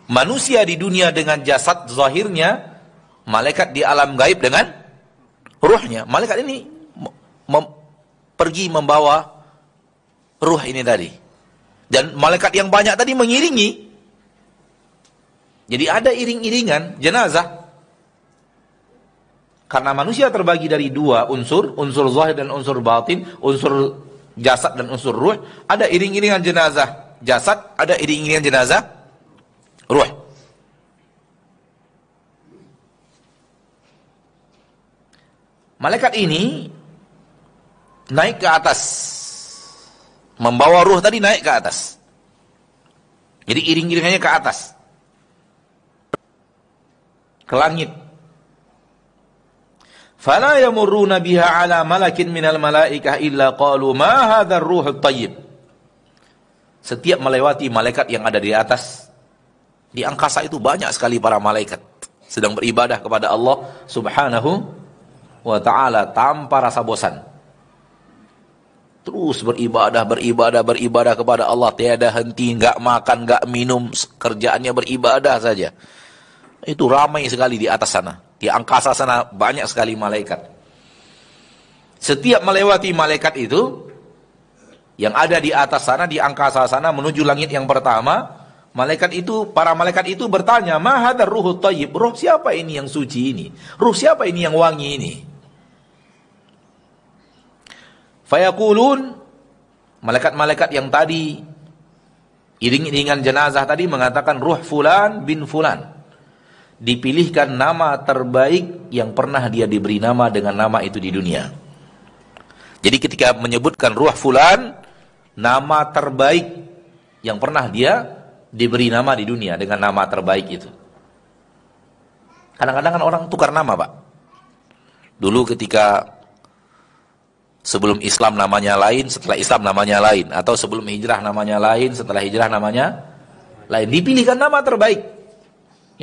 Manusia di dunia dengan jasad zahirnya, malaikat di alam gaib dengan ruhnya. Malaikat ini pergi membawa ruh ini tadi. Dan malaikat yang banyak tadi mengiringi. Jadi ada iring-iringan jenazah. Karena manusia terbagi dari dua unsur zahir dan unsur batin, unsur jasad dan unsur ruh. Ada iring-iringan jenazah jasad, ada iring-iringan jenazah ruh. Malaikat ini naik ke atas, membawa ruh tadi naik ke atas. Jadi iring-iringannya ke atas, ke langit. Fala yamurruna biha ala malakin minal malaikah illa qalu ma hadzal ruhut thayyib. Setiap melewati malaikat yang ada di atas, di angkasa itu banyak sekali para malaikat sedang beribadah kepada Allah Subhanahu wa ta'ala tanpa rasa bosan. Terus beribadah kepada Allah, tiada henti, enggak makan, enggak minum, kerjaannya beribadah saja. Itu ramai sekali di atas sana. Di angkasa sana banyak sekali malaikat. Setiap melewati malaikat itu yang ada di atas sana, di angkasa sana menuju langit yang pertama, para malaikat itu bertanya, "Ma hadzal ruhut thayyib?" Ruh siapa ini yang suci ini? Ruh siapa ini yang wangi ini? Fayaqulun, malaikat-malaikat yang tadi iring-iringan jenazah tadi mengatakan, ruh fulan bin fulan. Dipilihkan nama terbaik yang pernah dia diberi nama dengan nama itu di dunia. Jadi ketika menyebutkan ruh fulan, nama terbaik yang pernah dia diberi nama di dunia dengan nama terbaik itu. Kadang-kadang kan orang tukar nama, Pak. Dulu ketika sebelum Islam namanya lain, setelah Islam namanya lain, atau sebelum hijrah namanya lain, setelah hijrah namanya lain. Dipilihkan nama terbaik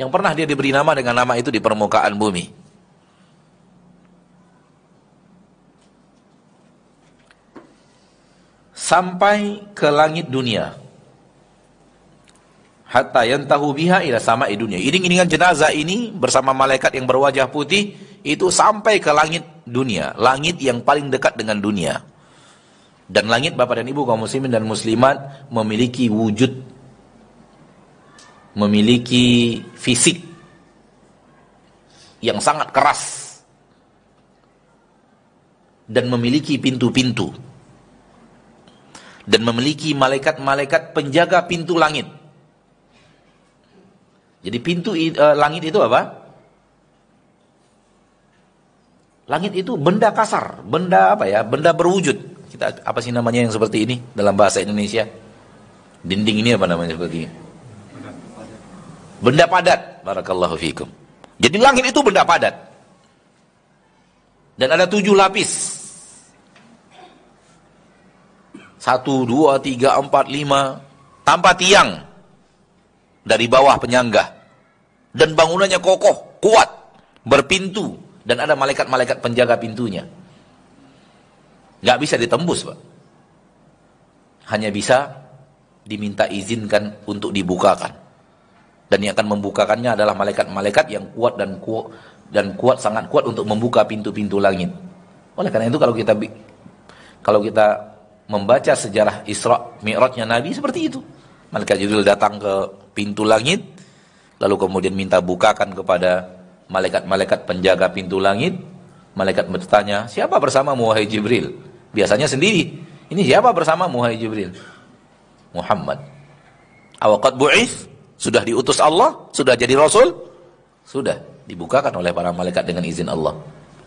yang pernah dia diberi nama dengan nama itu di permukaan bumi. Sampai ke langit dunia. Hatta yantahu biha ila sama'i dunia. Iring-iringan jenazah ini bersama malaikat yang berwajah putih itu sampai ke langit dunia, langit yang paling dekat dengan dunia. Dan langit, Bapak dan Ibu kaum muslimin dan muslimat, memiliki wujud, memiliki fisik yang sangat keras dan memiliki pintu-pintu dan memiliki malaikat-malaikat penjaga pintu langit. Jadi pintu langit itu apa? Langit itu benda kasar, benda apa ya? Benda berwujud. Kita apa sih namanya yang seperti ini dalam bahasa Indonesia? Dinding ini apa namanya seperti ini? Benda padat. Barakallahu fikum. Jadi langit itu benda padat. Dan ada 7 lapis. 1, 2, 3, 4, 5 tanpa tiang dari bawah penyangga. Dan bangunannya kokoh, kuat, berpintu, dan ada malaikat-malaikat penjaga pintunya. Gak bisa ditembus, Pak. Hanya bisa diminta izinkan untuk dibukakan. Dan yang akan membukakannya adalah malaikat-malaikat yang kuat dan kuat, sangat kuat untuk membuka pintu-pintu langit. Oleh karena itu kalau kita membaca sejarah Isra Mi'rajnya Nabi seperti itu. Malaikat Jibril datang ke pintu langit, lalu kemudian minta bukakan kepada malaikat-malaikat penjaga pintu langit. Malaikat bertanya, siapa bersamamu wahai Jibril? Biasanya sendiri. Ini siapa bersamamu wahai Jibril? Muhammad. Awaqad bu'its? Sudah diutus Allah? Sudah jadi Rasul? Sudah dibukakan oleh para malaikat dengan izin Allah.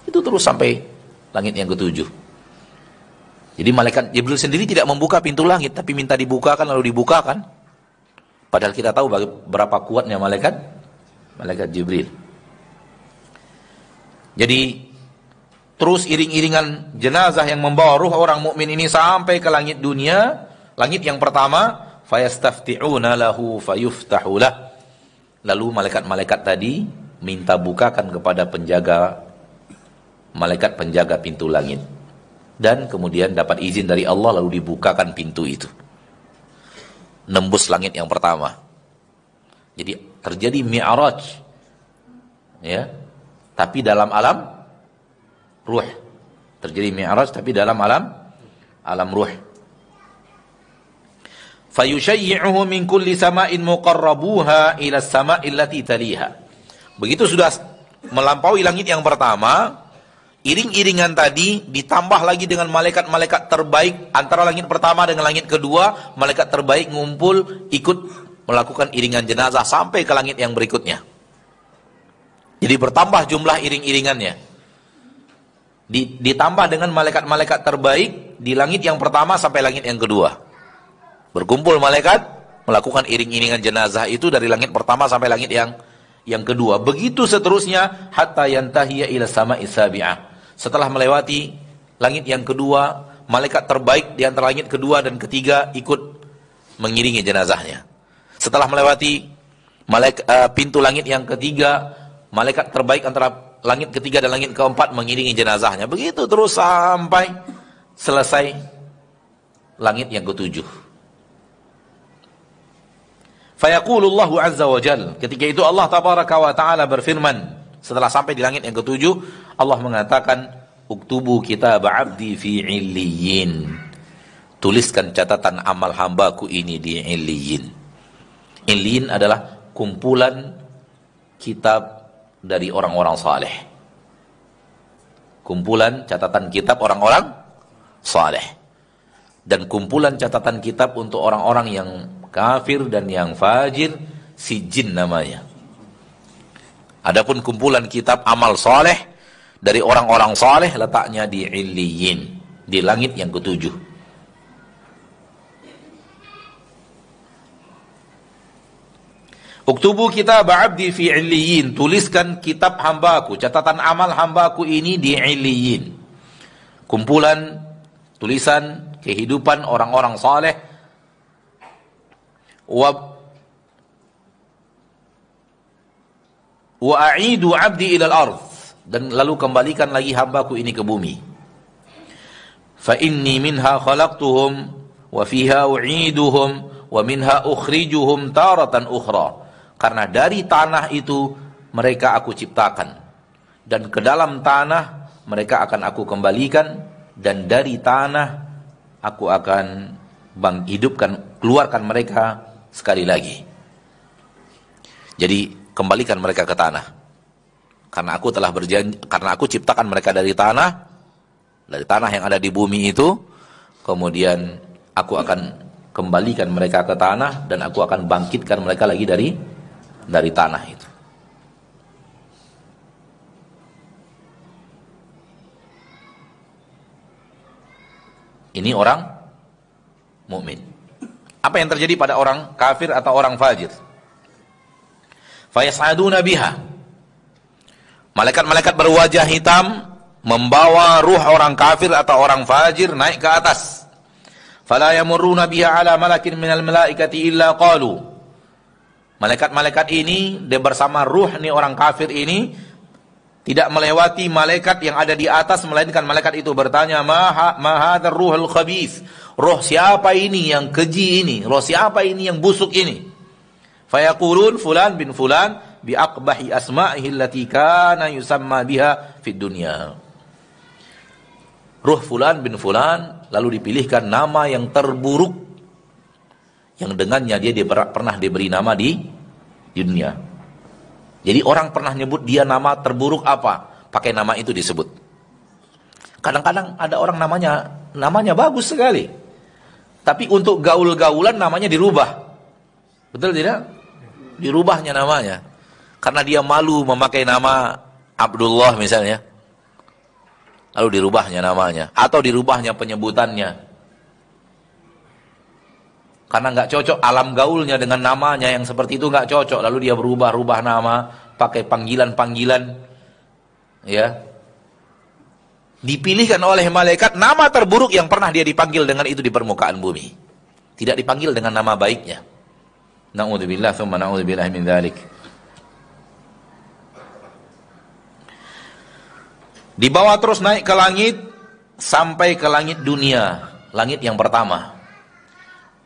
Itu terus sampai langit yang ke-7. Jadi malaikat Jibril sendiri tidak membuka pintu langit, tapi minta dibukakan lalu dibukakan. Padahal kita tahu berapa kuatnya malaikat Jibril. Jadi terus iring-iringan jenazah yang membawa ruh orang mukmin ini sampai ke langit dunia. Langit yang pertama, fayastafti'una lahu fayuftahu lah. Lalu malaikat-malaikat tadi minta bukakan kepada malaikat penjaga pintu langit. Dan kemudian dapat izin dari Allah lalu dibukakan pintu itu. Nembus langit yang pertama. Jadi terjadi mi'raj. Ya. Tapi dalam alam ruh. Terjadi mi'raj tapi dalam alam ruh. Fayushayyi'uhu min kulli sama'in muqarrabuha ila as-sama'il lati taliha. Begitu sudah melampaui langit yang pertama, iring-iringan tadi ditambah lagi dengan malaikat-malaikat terbaik antara langit pertama dengan langit kedua. Malaikat terbaik ngumpul ikut melakukan iringan jenazah sampai ke langit yang berikutnya. Jadi bertambah jumlah iring-iringannya. Ditambah dengan malaikat-malaikat terbaik di langit yang pertama sampai langit yang kedua. Berkumpul malaikat melakukan iring-iringan jenazah itu dari langit pertama sampai langit yang kedua. Begitu seterusnya hatta yantahiya ila sama'i sabi'ah. Setelah melewati langit yang kedua, malaikat terbaik di antara langit kedua dan ketiga ikut mengiringi jenazahnya. Setelah melewati pintu langit yang ketiga, malaikat terbaik antara langit ketiga dan langit keempat mengiringi jenazahnya. Begitu terus sampai selesai langit yang ketujuh. Fayaqulullahu azza wa jal. Ketika itu Allah tabaraka wa ta'ala berfirman. Setelah sampai di langit yang ketujuh, Allah mengatakan, uktubu kitab abdi fi illiyin. Tuliskan catatan amal hambaku ini di illiyin. Illiyin adalah kumpulan kitab dari orang-orang saleh. Kumpulan catatan kitab orang-orang saleh. Dan kumpulan catatan kitab untuk orang-orang yang kafir dan yang fajir, sijin namanya. Adapun kumpulan kitab amal saleh dari orang-orang saleh letaknya di illiyin, di langit yang ketujuh. Uktubu kitab abdi fi illiyin, tuliskan kitab hambaku, catatan amal hambaku ini di illiyin. Kumpulan tulisan kehidupan orang-orang saleh. Wa a'idu abdi ilal ardh, dan lalu kembalikan lagi hambaku ini ke bumi. Fa inni minha khalaqtuhum wa fiha u'iduhum wa minha ukhrijuhum taratan ukhra. Karena dari tanah itu mereka aku ciptakan, dan ke dalam tanah mereka akan aku kembalikan, dan dari tanah aku akan hidupkan, keluarkan mereka sekali lagi. Jadi kembalikan mereka ke tanah, karena aku telah berjanji, karena aku ciptakan mereka dari tanah yang ada di bumi itu, kemudian aku akan kembalikan mereka ke tanah, dan aku akan bangkitkan mereka lagi dari tanah itu. Ini orang mukmin. Apa yang terjadi pada orang kafir atau orang fajir? Fayas'aduna biha. Malaikat-malaikat berwajah hitam membawa ruh orang kafir atau orang fajir naik ke atas. Fala yamurruna biha ala malakin minal malaikati illa qalu. Malaikat-malaikat ini, dia bersama ruh nih orang kafir ini, tidak melewati malaikat yang ada di atas, melainkan malaikat itu bertanya, ma hadzal ruhul khabith. Roh siapa ini yang keji ini? Roh siapa ini yang busuk ini? Fayaqulun fulan bin fulan bi aqbahi asma'ihi allati kana yusamma biha fid dunya. Ruh fulan bin fulan, lalu dipilihkan nama yang terburuk yang dengannya dia pernah diberi nama di dunia. Jadi orang pernah nyebut dia nama terburuk apa, pakai nama itu disebut. Kadang-kadang ada orang namanya bagus sekali, tapi untuk gaul-gaulan namanya dirubah. Betul tidak? Dirubahnya namanya karena dia malu memakai nama Abdullah misalnya, lalu dirubahnya namanya, atau dirubahnya penyebutannya karena nggak cocok alam gaulnya dengan namanya yang seperti itu, nggak cocok, lalu dia berubah-ubah nama, pakai panggilan-panggilan, ya. Dipilihkan oleh malaikat nama terburuk yang pernah dia dipanggil dengan itu di permukaan bumi, tidak dipanggil dengan nama baiknya. Na'udzubillah tsumma na'udzubillah min dzalik. Dibawa terus naik ke langit sampai ke langit dunia, langit yang pertama.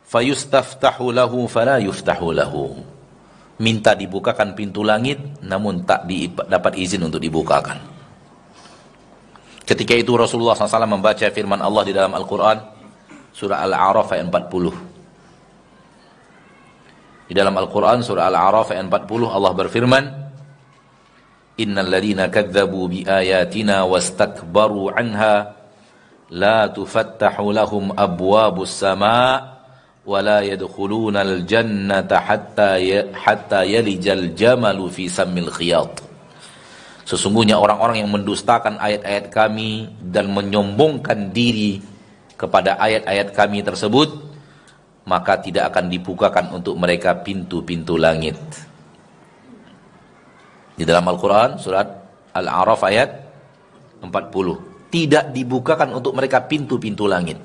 Fayustaftahu lahu fala yuftahu lahu. Minta dibukakan pintu langit, namun tak dapat izin untuk dibukakan. Ketika itu Rasulullah SAW membaca firman Allah di dalam Al-Quran, surah Al-A'raf ayat 40. Di dalam Al-Quran surah Al-A'raf ayat 40 Allah berfirman, Innal ladhina kadzabu bi ayatina wastakbaru anha la tufattahu lahum abwabus sama' wa la yadkhulunal jannata hatta yalijal jamalu fi sammil khiyat. Sesungguhnya orang-orang yang mendustakan ayat-ayat kami dan menyombongkan diri kepada ayat-ayat kami tersebut, maka tidak akan dibukakan untuk mereka pintu-pintu langit. Di dalam Al-Quran surat Al-A'raf ayat 40, tidak dibukakan untuk mereka pintu-pintu langit.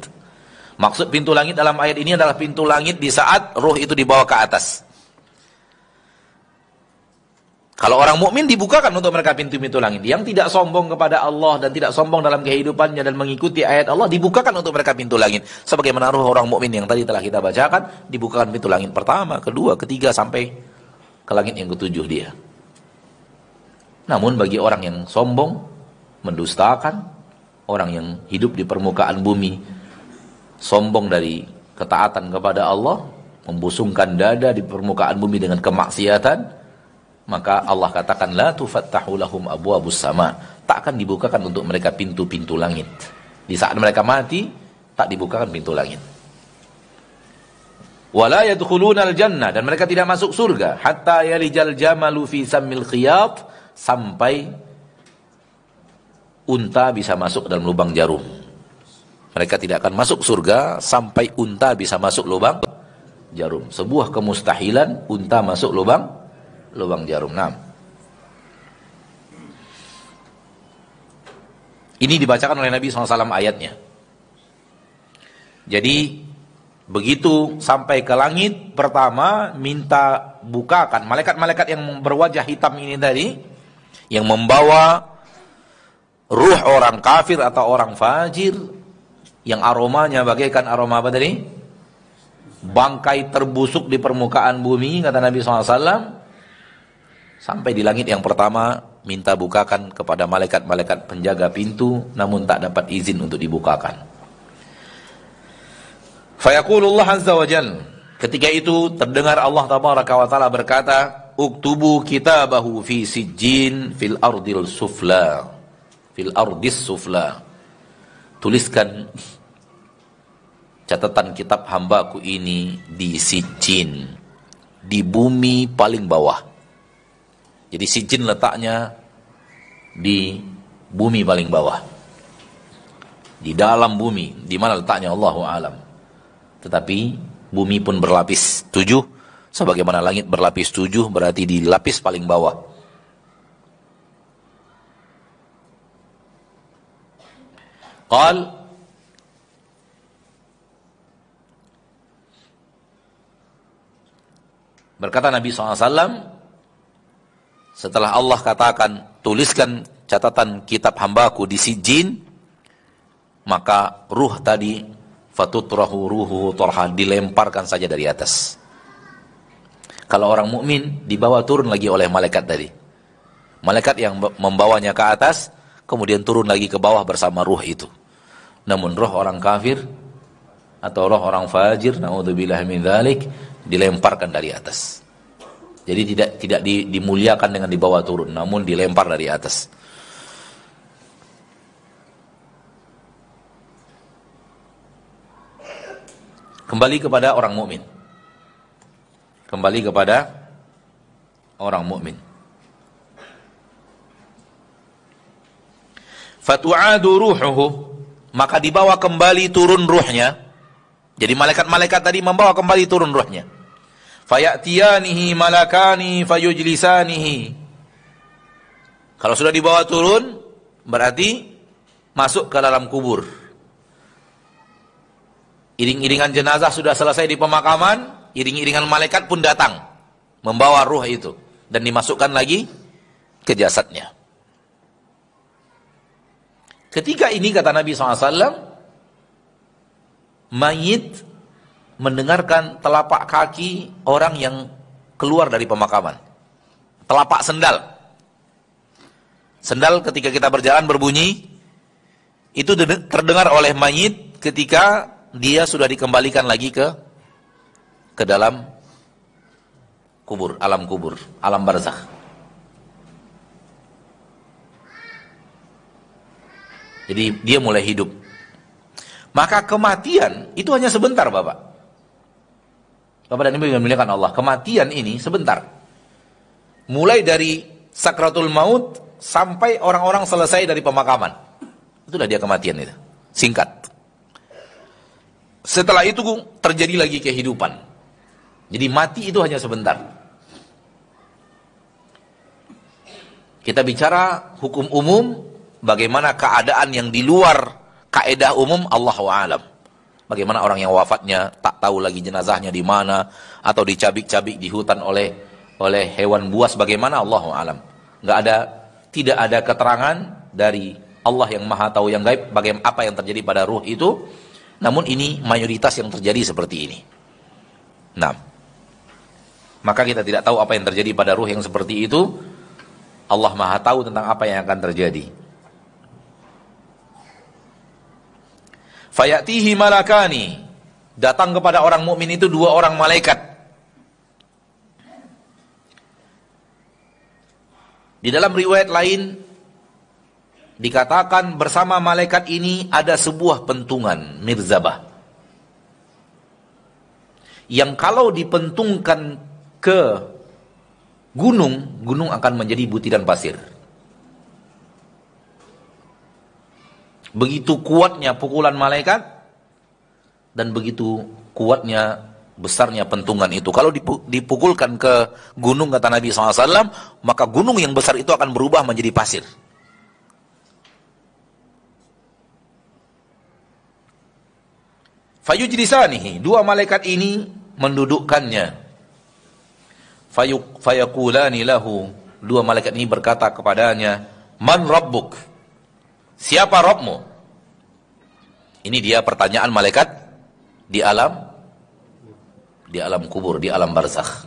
Maksud pintu langit dalam ayat ini adalah pintu langit di saat ruh itu dibawa ke atas. Kalau orang mukmin dibukakan untuk mereka pintu-pintu langit. Yang tidak sombong kepada Allah dan tidak sombong dalam kehidupannya dan mengikuti ayat Allah, dibukakan untuk mereka pintu langit. Sebagaimana ruh orang mukmin yang tadi telah kita bacakan, dibukakan pintu langit pertama, kedua, ketiga, sampai ke langit yang ketujuh dia. Namun bagi orang yang sombong, mendustakan, orang yang hidup di permukaan bumi, sombong dari ketaatan kepada Allah, membusungkan dada di permukaan bumi dengan kemaksiatan, maka Allah katakan la tufattahu lahum abwabus sama, tak akan dibukakan untuk mereka pintu-pintu langit. Di saat mereka mati, tak dibukakan pintu langit. Wala yadkhulunal jannah, dan mereka tidak masuk surga hatta yalijal jamalu fi sammil khiyat, sampai unta bisa masuk dalam lubang jarum. Mereka tidak akan masuk surga sampai unta bisa masuk lubang jarum. Sebuah kemustahilan unta masuk lubang lubang jarum. Nah, ini dibacakan oleh Nabi SAW ayatnya. Jadi begitu sampai ke langit pertama, minta bukakan. Malaikat-malaikat yang berwajah hitam ini tadi, yang membawa ruh orang kafir atau orang fajir, yang aromanya bagaikan aroma apa tadi? Bangkai terbusuk di permukaan bumi, kata Nabi SAW. Sampai di langit yang pertama, minta bukakan kepada malaikat-malaikat penjaga pintu, namun tak dapat izin untuk dibukakan. Fayaqulullah azza wa jal, ketika itu terdengar Allah tabaraka wa ta'ala berkata, uktubu kitabahu fi sijjin fil ardil sufla, fil ardis sufla. Tuliskan catatan kitab hambaku ini di Sijjin, di bumi paling bawah. Jadi Sijjin letaknya di bumi paling bawah, di dalam bumi. Di mana letaknya Allahu a'lam. Tetapi bumi pun berlapis 7, sebagaimana langit berlapis 7, berarti di lapis paling bawah. Qal, berkata Nabi SAW, setelah Allah katakan, tuliskan catatan kitab hambaku di Sijjin, maka ruh tadi fatutrahu ruhu torha, dilemparkan saja dari atas. Kalau orang mukmin dibawa turun lagi oleh malaikat tadi. Malaikat yang membawanya ke atas, kemudian turun lagi ke bawah bersama ruh itu. Namun roh orang kafir atau roh orang fajir, naudzubillah min dzalik, dilemparkan dari atas. Jadi tidak dimuliakan dengan dibawa turun, namun dilempar dari atas. Kembali kepada orang mukmin. Kembali kepada orang mukmin. Fatu'adu ruhuhu, maka dibawa kembali turun ruhnya. Jadi malaikat-malaikat tadi membawa kembali turun ruhnya. Fayatiyanihi malakani fayujlisanihi. Kalau sudah dibawa turun, berarti masuk ke dalam kubur. Iring-iringan jenazah sudah selesai di pemakaman, iring-iringan malaikat pun datang membawa ruh itu dan dimasukkan lagi ke jasadnya. Ketika ini kata Nabi SAW, mayit mendengarkan telapak kaki orang yang keluar dari pemakaman. Telapak sendal. Sendal ketika kita berjalan berbunyi, itu terdengar oleh mayit ketika dia sudah dikembalikan lagi ke dalam kubur, alam barzakh. Jadi dia mulai hidup. Maka kematian itu hanya sebentar, Bapak. Bapak dan Ibu yang dimuliakan Allah, kematian ini sebentar. Mulai dari sakratul maut sampai orang-orang selesai dari pemakaman. Itulah dia kematian itu. Singkat. Setelah itu terjadi lagi kehidupan. Jadi mati itu hanya sebentar. Kita bicara hukum umum, bagaimana keadaan yang di luar kaedah umum, Allahu a'lam. Bagaimana orang yang wafatnya tak tahu lagi jenazahnya di mana, atau dicabik-cabik di hutan oleh hewan buas, bagaimana, Allahu a'lam. Tidak ada keterangan dari Allah yang Maha Tahu yang gaib bagaimana apa yang terjadi pada ruh itu. Namun ini mayoritas yang terjadi seperti ini. Nah, maka kita tidak tahu apa yang terjadi pada ruh yang seperti itu. Allah Maha Tahu tentang apa yang akan terjadi. Fayatihi malakani, datang kepada orang mukmin itu 2 orang malaikat. Di dalam riwayat lain dikatakan bersama malaikat ini ada sebuah pentungan mirzabah, yang kalau dipentungkan ke gunung akan menjadi butiran pasir. Begitu kuatnya pukulan malaikat dan begitu kuatnya besarnya pentungan itu. Kalau dipukulkan ke gunung, kata Nabi SAW, maka gunung yang besar itu akan berubah menjadi pasir. Fayujlisanihi, dua malaikat ini mendudukkannya. Fayaqulani lahu, dua malaikat ini berkata kepadanya, man rabbuk, siapa Rabbmu? Ini dia pertanyaan malaikat di alam kubur, di alam barzakh.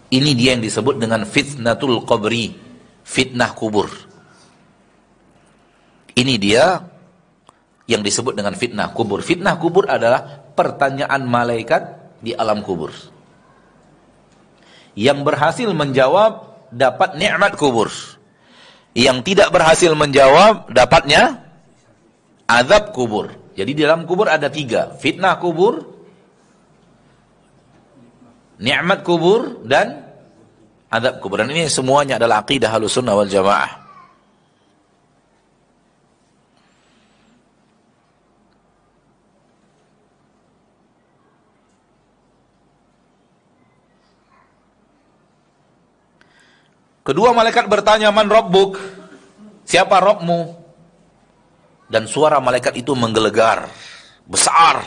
Ini dia yang disebut dengan fitnatul qabri, fitnah kubur. Ini dia yang disebut dengan fitnah kubur. Fitnah kubur adalah pertanyaan malaikat di alam kubur. Yang berhasil menjawab dapat nikmat kubur. Yang tidak berhasil menjawab dapatnya azab kubur. Jadi di dalam kubur ada 3, fitnah kubur, nikmat kubur, dan azab kubur. Dan ini semuanya adalah akidah Ahlussunnah wal Jamaah. Kedua malaikat bertanya, man rabbuk, siapa Rabbmu? Dan suara malaikat itu menggelegar, besar.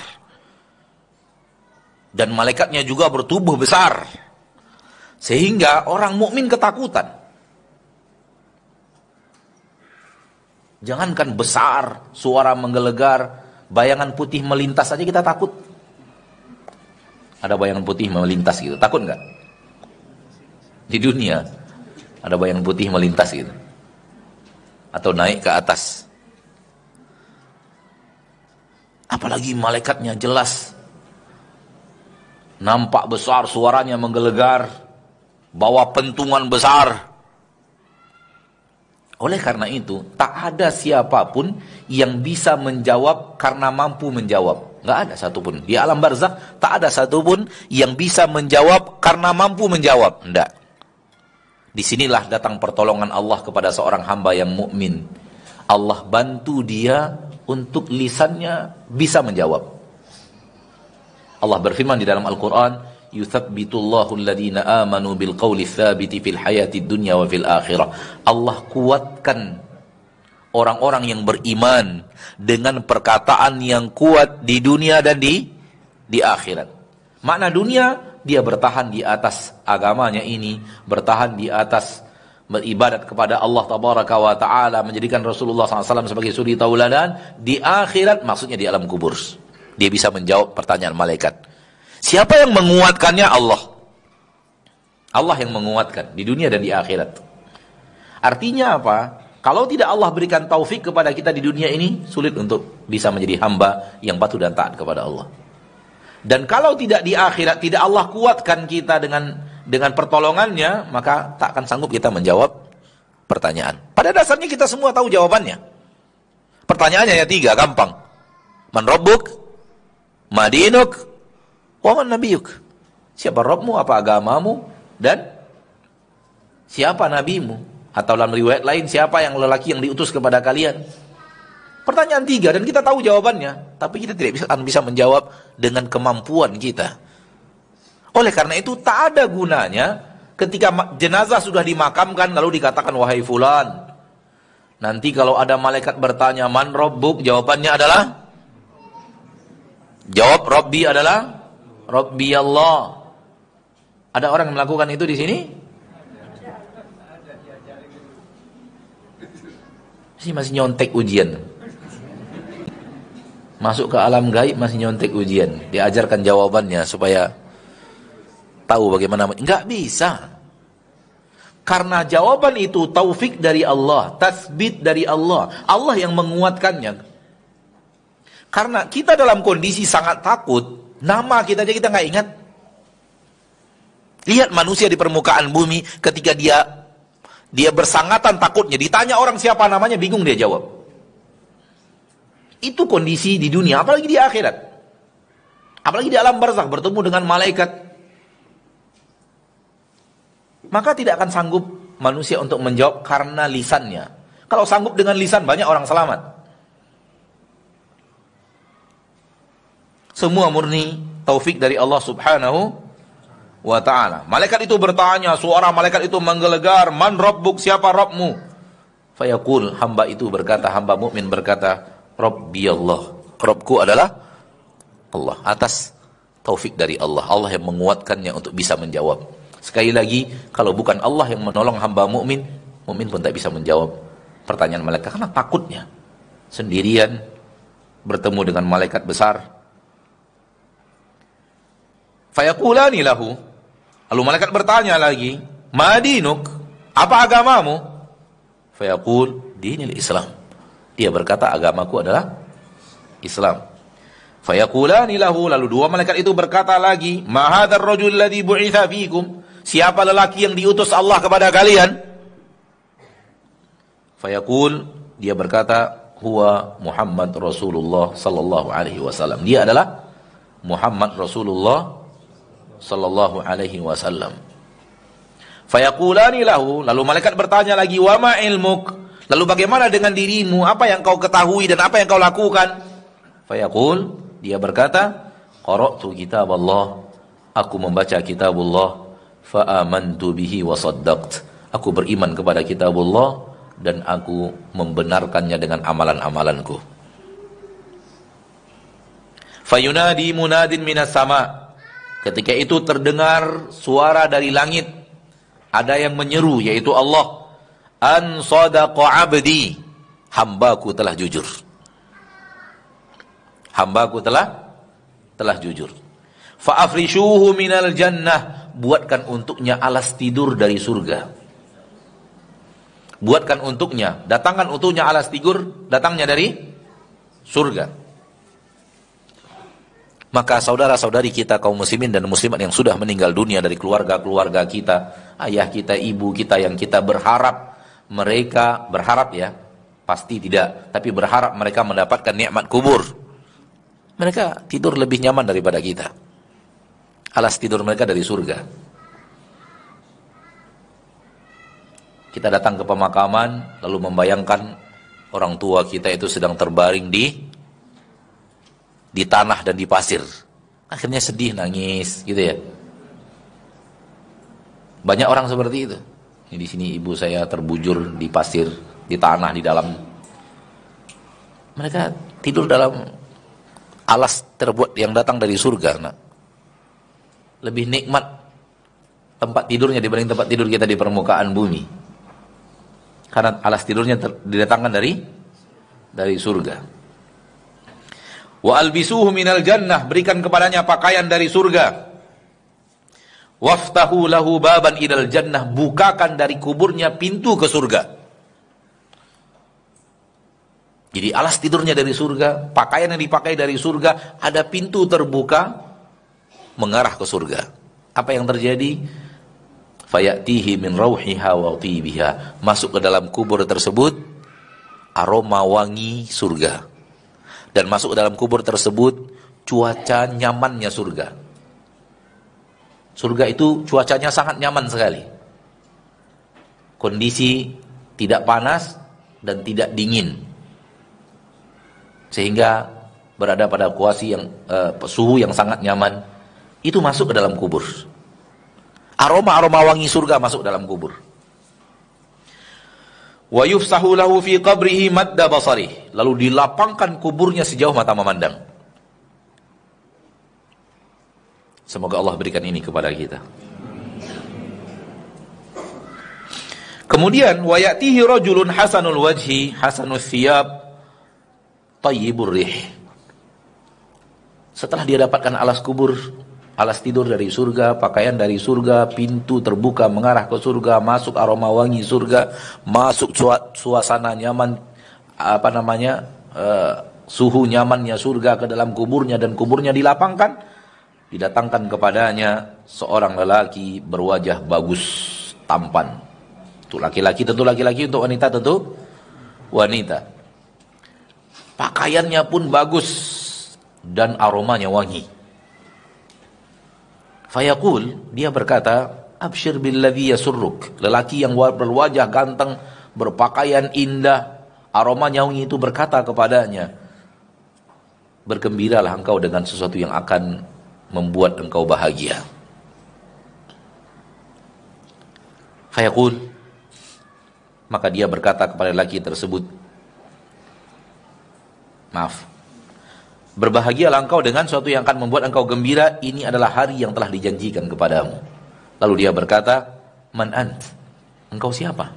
Dan malaikatnya juga bertubuh besar. Sehingga orang mukmin ketakutan. Jangankan besar, suara menggelegar, bayangan putih melintas saja kita takut. Ada bayangan putih melintas gitu, takut nggak? Di dunia ada bayangan putih melintas gitu, atau naik ke atas. Apalagi malaikatnya jelas, nampak besar, suaranya menggelegar, bawa pentungan besar. Oleh karena itu, tak ada siapapun yang bisa menjawab karena mampu menjawab. Nggak ada satupun. Di alam barzakh tak ada satupun yang bisa menjawab karena mampu menjawab. Nggak. Disinilah datang pertolongan Allah kepada seorang hamba yang mukmin. Allah bantu dia untuk lisannya bisa menjawab. Allah berfirman di dalam Al-Quran, yuthabbitullahu alladhina amanu bil qawli tsabiti fil hayatid dunya wa fil akhirah. Allah kuatkan orang-orang yang beriman dengan perkataan yang kuat di dunia dan di akhirat. Makna dunia, dia bertahan di atas agamanya ini, bertahan di atas beribadat kepada Allah Tabaraka wa Ta'ala, menjadikan Rasulullah SAW sebagai suri tauladan. Di akhirat, maksudnya di alam kubur, dia bisa menjawab pertanyaan malaikat. Siapa yang menguatkannya? Allah. Allah yang menguatkan di dunia dan di akhirat. Artinya apa? Kalau tidak Allah berikan taufik kepada kita di dunia ini, sulit untuk bisa menjadi hamba yang patuh dan taat kepada Allah. Dan kalau tidak di akhirat, tidak Allah kuatkan kita dengan pertolongannya, maka tak akan sanggup kita menjawab pertanyaan. Pada dasarnya kita semua tahu jawabannya. Pertanyaannya hanya 3, gampang. Man rabbuk, ma dinuk, wa man nabiyuk. Siapa Rabbmu, apa agamamu, dan siapa nabimu? Atau dalam riwayat lain, siapa yang lelaki yang diutus kepada kalian? Pertanyaan 3, dan kita tahu jawabannya, tapi kita tidak bisa menjawab dengan kemampuan kita. Oleh karena itu tak ada gunanya ketika jenazah sudah dimakamkan lalu dikatakan, wahai fulan, nanti kalau ada malaikat bertanya, man rabbuk, jawabannya adalah, jawab Rabbi adalah Rabbi Allah. Ada orang yang melakukan itu di sini? Masih nyontek ujian. Masuk ke alam gaib masih nyontek ujian. Diajarkan jawabannya supaya tahu bagaimana. Enggak bisa. Karena jawaban itu taufik dari Allah, tasbit dari Allah. Allah yang menguatkannya. Karena kita dalam kondisi sangat takut, nama kita aja kita nggak ingat. Lihat manusia di permukaan bumi ketika dia bersangatan takutnya. Ditanya orang siapa namanya, bingung dia jawab. Itu kondisi di dunia, apalagi di akhirat. Apalagi di alam barzakh, bertemu dengan malaikat. Maka tidak akan sanggup manusia untuk menjawab karena lisannya. Kalau sanggup dengan lisan, banyak orang selamat. Semua murni taufik dari Allah Subhanahu wa ta'ala. Malaikat itu bertanya, suara malaikat itu menggelegar, "Man rabbuk?" Siapa Rabbmu? Fayaqul, hamba itu berkata, hamba mukmin berkata, "Rabbi Allah." Rabbku adalah Allah. Atas taufik dari Allah. Allah yang menguatkannya untuk bisa menjawab. Sekali lagi, kalau bukan Allah yang menolong hamba mukmin, mukmin pun tak bisa menjawab pertanyaan malaikat karena takutnya sendirian bertemu dengan malaikat besar. Fayaqulani lahu, lalu malaikat bertanya lagi, "Ma dinuk?" Apa agamamu? Fayaqul, "Dinil Islam." Dia berkata, agamaku adalah Islam. Fayaqulani lahu, lalu dua malaikat itu berkata lagi, "Ma hadzal rajul ladzi bu'itsa fiikum?" Siapa lelaki yang diutus Allah kepada kalian? Fayaqul, dia berkata, "Huwa Muhammad Rasulullah sallallahu alaihi wasallam." Dia adalah Muhammad Rasulullah sallallahu alaihi wasallam. Fayaqulani lahu, lalu malaikat bertanya lagi, "Wa ma ilmuk?" Lalu bagaimana dengan dirimu? Apa yang kau ketahui dan apa yang kau lakukan? Fayaqul, dia berkata, "Qara'tu kitab Allah." Aku membaca kitabullah, fa amantu bihi wa saddaqt. Aku beriman kepada kitabullah dan aku membenarkannya dengan amalan-amalanku. Fayunadi munadin minas sama. Ketika itu terdengar suara dari langit. Ada yang menyeru, yaitu Allah. An sadaqa abdi. Hambaku telah jujur. Hambaku telah jujur. Fa'afrishuhu minal jannah. Buatkan untuknya alas tidur dari surga. Buatkan untuknya, datangkan untuknya alas tidur, datangnya dari surga. Maka saudara-saudari kita kaum muslimin dan muslimat yang sudah meninggal dunia dari keluarga-keluarga kita, ayah kita, ibu kita yang kita berharap mereka, berharap ya, pasti tidak, tapi berharap mereka mendapatkan nikmat kubur. Mereka tidur lebih nyaman daripada kita. Alas tidur mereka dari surga. Kita datang ke pemakaman, lalu membayangkan orang tua kita itu sedang terbaring di tanah dan di pasir. Akhirnya sedih, nangis, gitu ya. Banyak orang seperti itu. Di sini ibu saya terbujur di pasir, di tanah, di dalam. Mereka tidur dalam alas terbuat yang datang dari surga. Nah, lebih nikmat tempat tidurnya dibanding tempat tidur kita di permukaan bumi. Karena alas tidurnya didatangkan dari surga. Wa albisuhu minal jannah, berikan kepadanya pakaian dari surga. Waftahu lahu baban ilal jannah, bukakan dari kuburnya pintu ke surga. Jadi alas tidurnya dari surga, pakaian yang dipakai dari surga, ada pintu terbuka mengarah ke surga. Apa yang terjadi? Fayatihi min rauhiha wa tibiha, masuk ke dalam kubur tersebut aroma wangi surga, dan masuk ke dalam kubur tersebut cuaca nyamannya surga. Surga itu cuacanya sangat nyaman sekali, kondisi tidak panas dan tidak dingin, sehingga berada pada suhu yang sangat nyaman. Itu masuk ke dalam kubur. Aroma-aroma wangi surga masuk dalam kubur. Wa yufsahu lahu fi qabrihi madda basari, lalu dilapangkan kuburnya sejauh mata memandang. Semoga Allah berikan ini kepada kita. Kemudian wa ya'tihi rajulun hasanul wajhi hasanul thiyab tayyibur rih. Setelah dia dapatkan alas kubur, alas tidur dari surga, pakaian dari surga, pintu terbuka mengarah ke surga, masuk aroma wangi surga, masuk suasana nyaman, suhu nyamannya surga ke dalam kuburnya, dan kuburnya dilapangkan, didatangkan kepadanya seorang lelaki berwajah bagus, tampan. Untuk laki-laki tentu laki-laki, untuk wanita tentu wanita. Pakaiannya pun bagus dan aromanya wangi. Fayaqul, dia berkata, "Abshir billadhi yasurruk." Lelaki yang berwajah ganteng, berpakaian indah, aromanya wangi itu berkata kepadanya, "Bergembiralah engkau dengan sesuatu yang akan membuat engkau bahagia. Fayaqul, maka dia berkata kepada lelaki tersebut, maaf, berbahagialah engkau dengan sesuatu yang akan membuat engkau gembira, ini adalah hari yang telah dijanjikan kepadamu. Lalu dia berkata, man ant? Engkau siapa?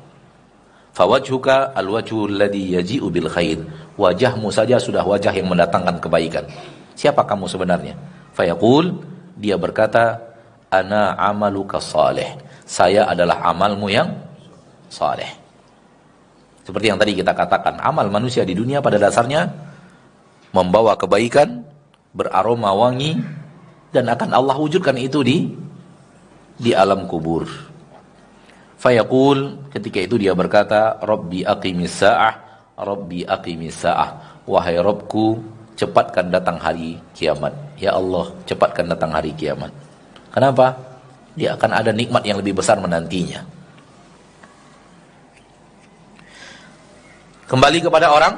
Fawajhuka alwajhu alladhi yaji'u bil khair. Wajahmu saja sudah wajah yang mendatangkan kebaikan. Siapa kamu sebenarnya? Fayaqul, dia berkata, ana amaluka salih. Saya adalah amalmu yang saleh. Seperti yang tadi kita katakan, amal manusia di dunia pada dasarnya membawa kebaikan, beraroma wangi, dan akan Allah wujudkan itu di alam kubur. Fayaqul, ketika itu dia berkata, Rabbi aqimis sa'ah, Rabbi aqimis sa'ah. Wahai Rabbku, cepatkan datang hari kiamat. Ya Allah, cepatkan datang hari kiamat. Kenapa? Dia akan ada nikmat yang lebih besar menantinya. Kembali kepada orang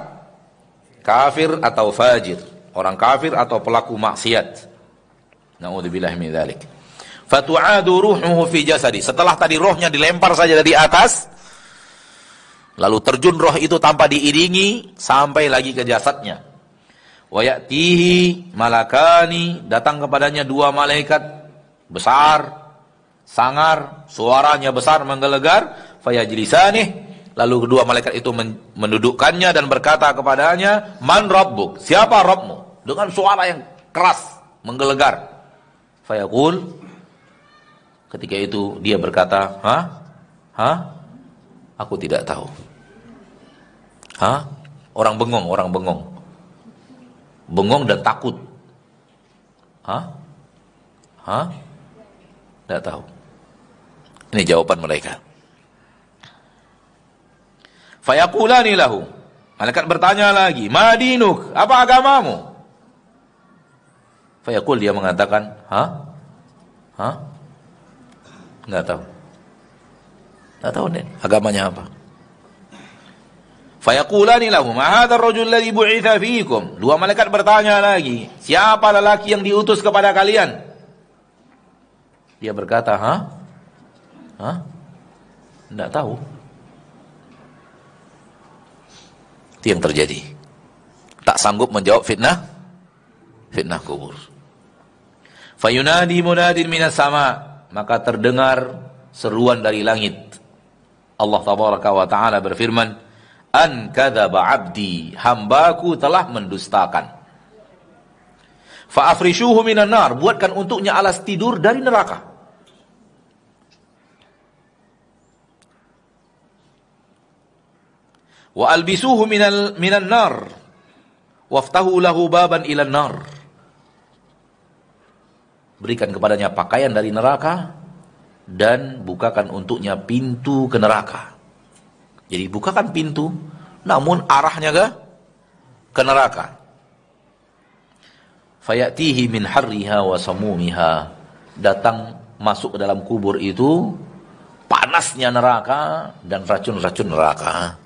kafir atau fajir, orang kafir atau pelaku maksiat. Na'udzubillahi min dzalik. Fatu'adu ruhuhu fi jasadi. Setelah tadi rohnya dilempar saja dari atas, lalu terjun roh itu tanpa diiringi sampai lagi ke jasadnya. Wa ya'tihi malakani, datang kepadanya dua malaikat besar, sangar, suaranya besar menggelegar, fayajlisanih, lalu kedua malaikat itu mendudukkannya dan berkata kepadanya, man rabbuk? Siapa Rabbmu? Dengan suara yang keras, menggelegar. Fayaqul, ketika itu dia berkata, aku tidak tahu. Orang bengong, bengong dan takut. Tidak tahu. Ini jawaban mereka. Fayaqulani lahu, malaikat bertanya lagi, ma dinuk? Apa agamamu? Fayaqul, dia mengatakan, enggak tahu. Enggak tahu nih agamanya apa. Fayaqulani lahu, ma hadzal rajul alladhi bu'itsa fiikum? Dua malaikat bertanya lagi, siapa lelaki yang diutus kepada kalian? Dia berkata, enggak tahu. Itu yang terjadi. Tak sanggup menjawab fitnah kubur. Fayunadi munadin minas sama, maka terdengar seruan dari langit. Allah tabaraka wa taala berfirman, an kadzaba 'abdi, hambaku telah mendustakan. Fa afrishuhu minan nar, buatkan untuknya alas tidur dari neraka. Wa albisuhu minan nar, waftahu lahu baban ilan nar. Berikan kepadanya pakaian dari neraka dan bukakan untuknya pintu ke neraka. Jadi bukakan pintu, namun arahnya ke neraka. Fayatihi min harriha wa samumiha, datang masuk ke dalam kubur itu panasnya neraka dan racun-racun neraka.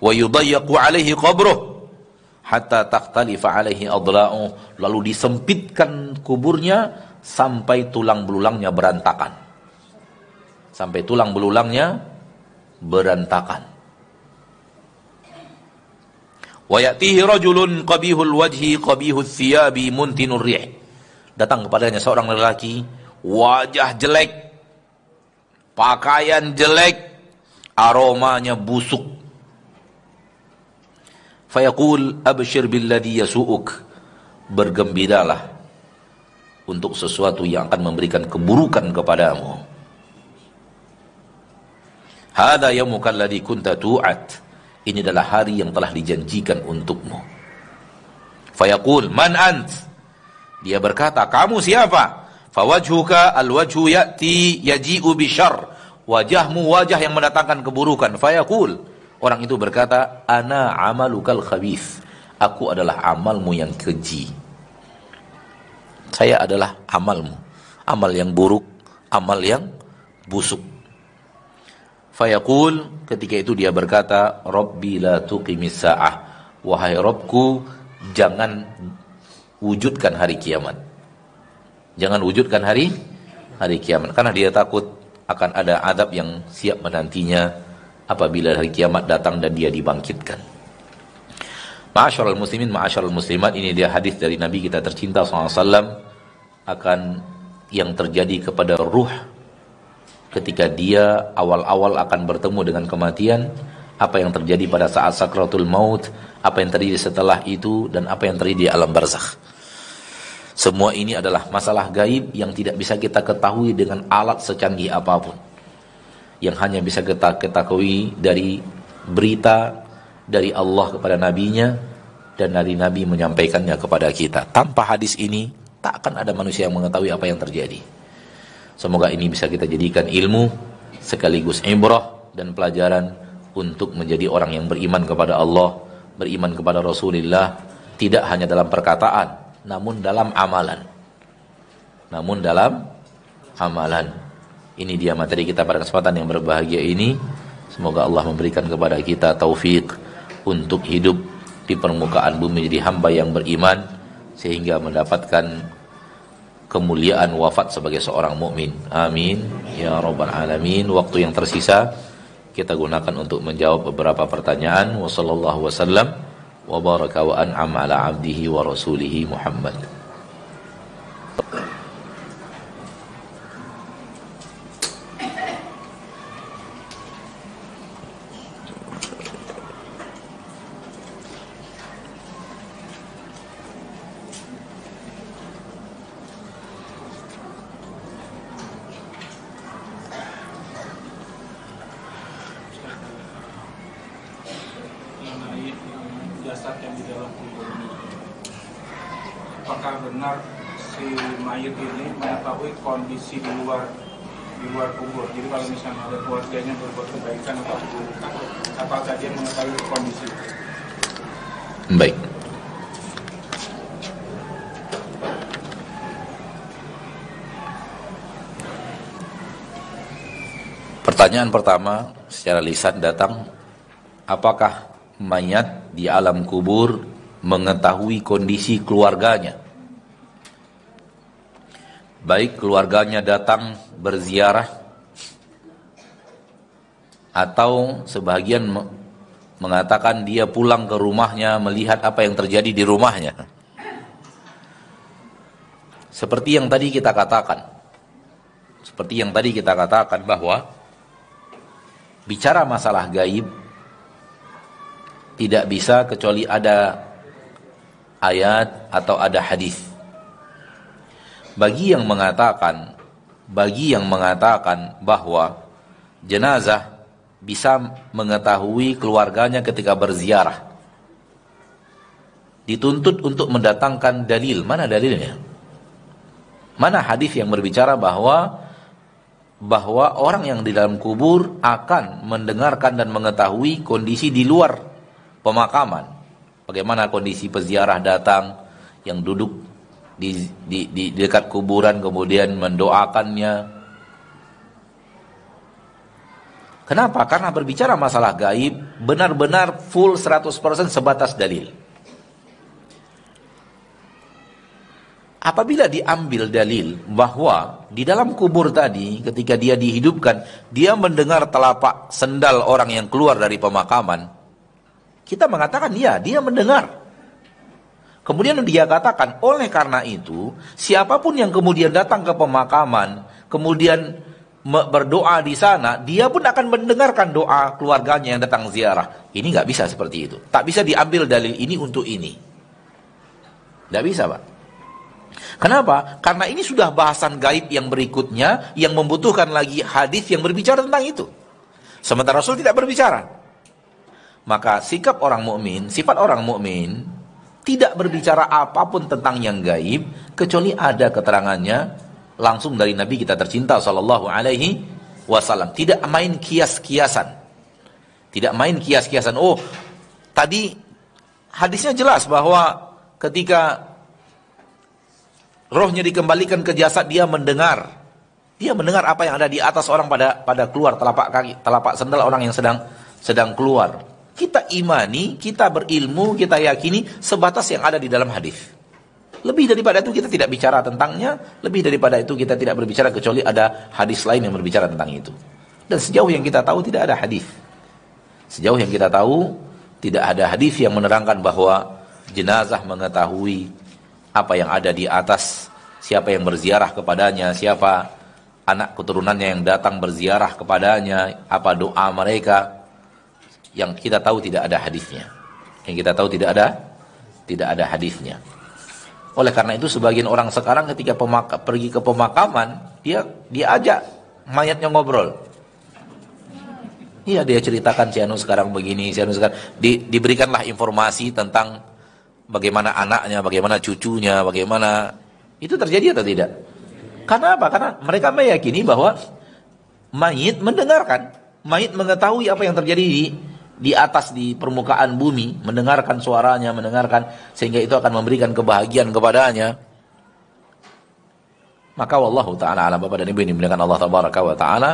Wa yudayyaqu alaihi qabruh hatta taqtalifa alaihi adla'u, lalu disempitkan kuburnya sampai tulang belulangnya berantakan. Sampai tulang belulangnya berantakan. Wa ya'tihi rajulun qabihul wajhi qabihul thiyabi muntinur rih, datang kepadanya seorang lelaki, wajah jelek, pakaian jelek, aromanya busuk. Fayaqul abshir billadhi yasu'uk, bergembiralah untuk sesuatu yang akan memberikan keburukan kepadamu. Hada yaumukal ladzi kunta tu'ad, ini adalah hari yang telah dijanjikan untukmu. Fayaqul man ant, dia berkata, kamu siapa? Fawajhuka alwajhu ya'ti yaji'u bisyarr, wajahmu wajah yang mendatangkan keburukan. Fayaqul, orang itu berkata, ana amalukal khabith, aku adalah amalmu yang keji. Saya adalah amalmu, amal yang buruk, amal yang busuk. Fayaqul, ketika itu dia berkata, Rabbi la tuqimis sa'ah, wahai Rabbku, jangan wujudkan hari kiamat. Jangan wujudkan hari kiamat, karena dia takut akan ada azab yang siap menantinya apabila hari kiamat datang dan dia dibangkitkan. Ma'asyiral muslimin, ma'asyiral muslimat, ini dia hadis dari Nabi kita tercinta SAW akan yang terjadi kepada ruh ketika dia awal-awal akan bertemu dengan kematian, apa yang terjadi pada saat sakratul maut, apa yang terjadi setelah itu, dan apa yang terjadi di alam barzakh. Semua ini adalah masalah gaib yang tidak bisa kita ketahui dengan alat secanggih apapun, yang hanya bisa kita ketahui dari berita dari Allah kepada nabinya, dan dari nabi menyampaikannya kepada kita. Tanpa hadis ini tak akan ada manusia yang mengetahui apa yang terjadi. Semoga ini bisa kita jadikan ilmu sekaligus ibrah dan pelajaran untuk menjadi orang yang beriman kepada Allah, beriman kepada Rasulullah, tidak hanya dalam perkataan, namun dalam amalan. Ini dia materi kita pada kesempatan yang berbahagia ini. Semoga Allah memberikan kepada kita taufik untuk hidup di permukaan bumi jadi hamba yang beriman, sehingga mendapatkan kemuliaan wafat sebagai seorang mukmin. Amin ya rabbal alamin. Waktu yang tersisa kita gunakan untuk menjawab beberapa pertanyaan. Wassallallahu wasallam wa baraka wa an'ama ala abdihi wa rasulihi Muhammad. Jasad yang di dalam kubur ini, apakah benar si mayit ini mengetahui kondisi di luar kubur? Jadi kalau misalnya ada keluarganya berbuat kebaikan atau keburukan, apakah dia mengetahui kondisi? Baik. Pertanyaan pertama secara lisan datang, apakah mayat di alam kubur mengetahui kondisi keluarganya? Baik keluarganya datang berziarah, atau sebagian mengatakan dia pulang ke rumahnya melihat apa yang terjadi di rumahnya. Seperti yang tadi kita katakan bahwa bicara masalah gaib tidak bisa kecuali ada ayat atau ada hadis. Bagi yang mengatakan bahwa jenazah bisa mengetahui keluarganya ketika berziarah, dituntut untuk mendatangkan dalil. Mana dalilnya? Mana hadis yang berbicara bahwa orang yang di dalam kubur akan mendengarkan dan mengetahui kondisi di luar pemakaman? Bagaimana kondisi peziarah datang yang duduk di dekat kuburan kemudian mendoakannya? Kenapa? Karena berbicara masalah gaib benar-benar full 100% sebatas dalil. Apabila diambil dalil bahwa di dalam kubur tadi ketika dia dihidupkan, dia mendengar telapak sendal orang yang keluar dari pemakaman, kita mengatakan ya, dia mendengar. Kemudian dia katakan, oleh karena itu, siapapun yang kemudian datang ke pemakaman, kemudian berdoa di sana, dia pun akan mendengarkan doa keluarganya yang datang ziarah. Ini nggak bisa seperti itu. Tak bisa diambil dalil ini untuk ini. Nggak bisa, Pak. Kenapa? Karena ini sudah bahasan gaib yang berikutnya, yang membutuhkan lagi hadis yang berbicara tentang itu. Sementara Rasul tidak berbicara. Maka sifat orang mukmin tidak berbicara apapun tentang yang gaib kecuali ada keterangannya langsung dari Nabi kita tercinta sallallahu alaihi wasallam. Tidak main kias-kiasan. Oh, tadi hadisnya jelas bahwa ketika rohnya dikembalikan ke jasad, dia mendengar apa yang ada di atas orang pada keluar telapak sendal orang yang sedang keluar. Kita imani, kita berilmu, kita yakini sebatas yang ada di dalam hadis. Lebih daripada itu kita tidak bicara tentangnya, lebih daripada itu kita tidak berbicara kecuali ada hadis lain yang berbicara tentang itu. Dan sejauh yang kita tahu tidak ada hadis. Sejauh yang kita tahu tidak ada hadis yang menerangkan bahwa jenazah mengetahui apa yang ada di atas, siapa yang berziarah kepadanya, siapa anak keturunannya yang datang berziarah kepadanya, apa doa mereka. Yang kita tahu tidak ada hadisnya. Yang kita tahu tidak ada hadisnya. Oleh karena itu sebagian orang sekarang ketika pergi ke pemakaman, dia ajak mayatnya ngobrol. Iya, dia ceritakan si anu sekarang begini, si anu sekarang diberikanlah informasi tentang bagaimana anaknya, bagaimana cucunya, bagaimana itu terjadi atau tidak? Karena apa? Karena mereka meyakini bahwa mayit mendengarkan, mayit mengetahui apa yang terjadi di atas, di permukaan bumi, mendengarkan suaranya, mendengarkan, sehingga itu akan memberikan kebahagiaan kepadanya. Maka wallahu ta'ala alam, Bapak dan Ibu ini dimuliakan Allah tabaraka wa ta'ala,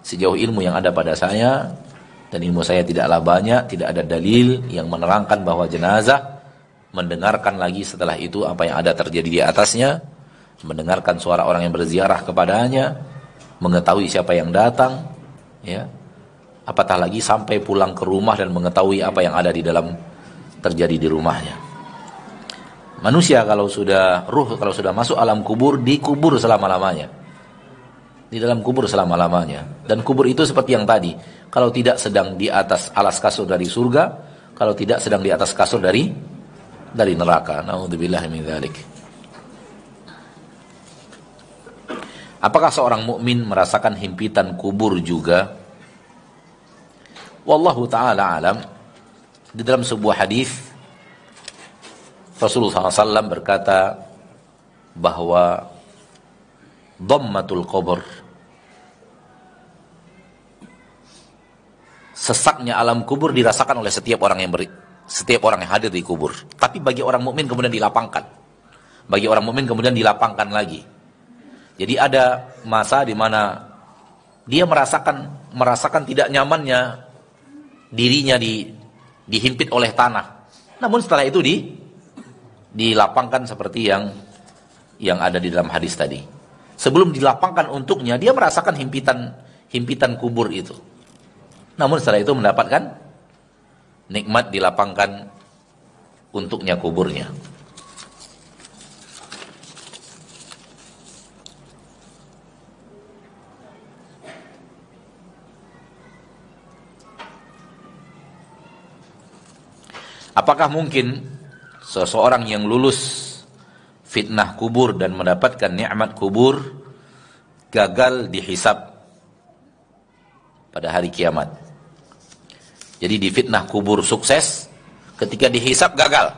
sejauh ilmu yang ada pada saya, dan ilmu saya tidaklah banyak, tidak ada dalil yang menerangkan bahwa jenazah mendengarkan lagi setelah itu apa yang ada terjadi di atasnya, mendengarkan suara orang yang berziarah kepadanya, mengetahui siapa yang datang, ya. Apatah lagi sampai pulang ke rumah dan mengetahui apa yang ada di dalam terjadi di rumahnya. Manusia kalau sudah masuk alam kubur, dikubur selama-lamanya. Di dalam kubur selama-lamanya. Dan kubur itu seperti yang tadi, kalau tidak sedang di atas alas kasur dari surga, kalau tidak sedang di atas kasur dari neraka. Na'udzubillahi min dzalik. Apakah seorang mukmin merasakan himpitan kubur juga? Wallahu ta'ala alam. Di dalam sebuah hadis Rasulullah SAW berkata bahwa dhammatul qabr, sesaknya alam kubur dirasakan oleh setiap orang yang hadir di kubur. Tapi bagi orang mukmin kemudian dilapangkan. Bagi orang mukmin kemudian dilapangkan lagi. Jadi ada masa di mana dia merasakan tidak nyamannya dirinya dihimpit oleh tanah. Namun setelah itu dilapangkan seperti yang ada di dalam hadis tadi. Sebelum dilapangkan untuknya, dia merasakan himpitan kubur itu. Namun setelah itu mendapatkan nikmat dilapangkan untuknya kuburnya. Apakah mungkin seseorang yang lulus fitnah kubur dan mendapatkan nikmat kubur gagal dihisab pada hari kiamat? Jadi di fitnah kubur sukses, ketika dihisab gagal.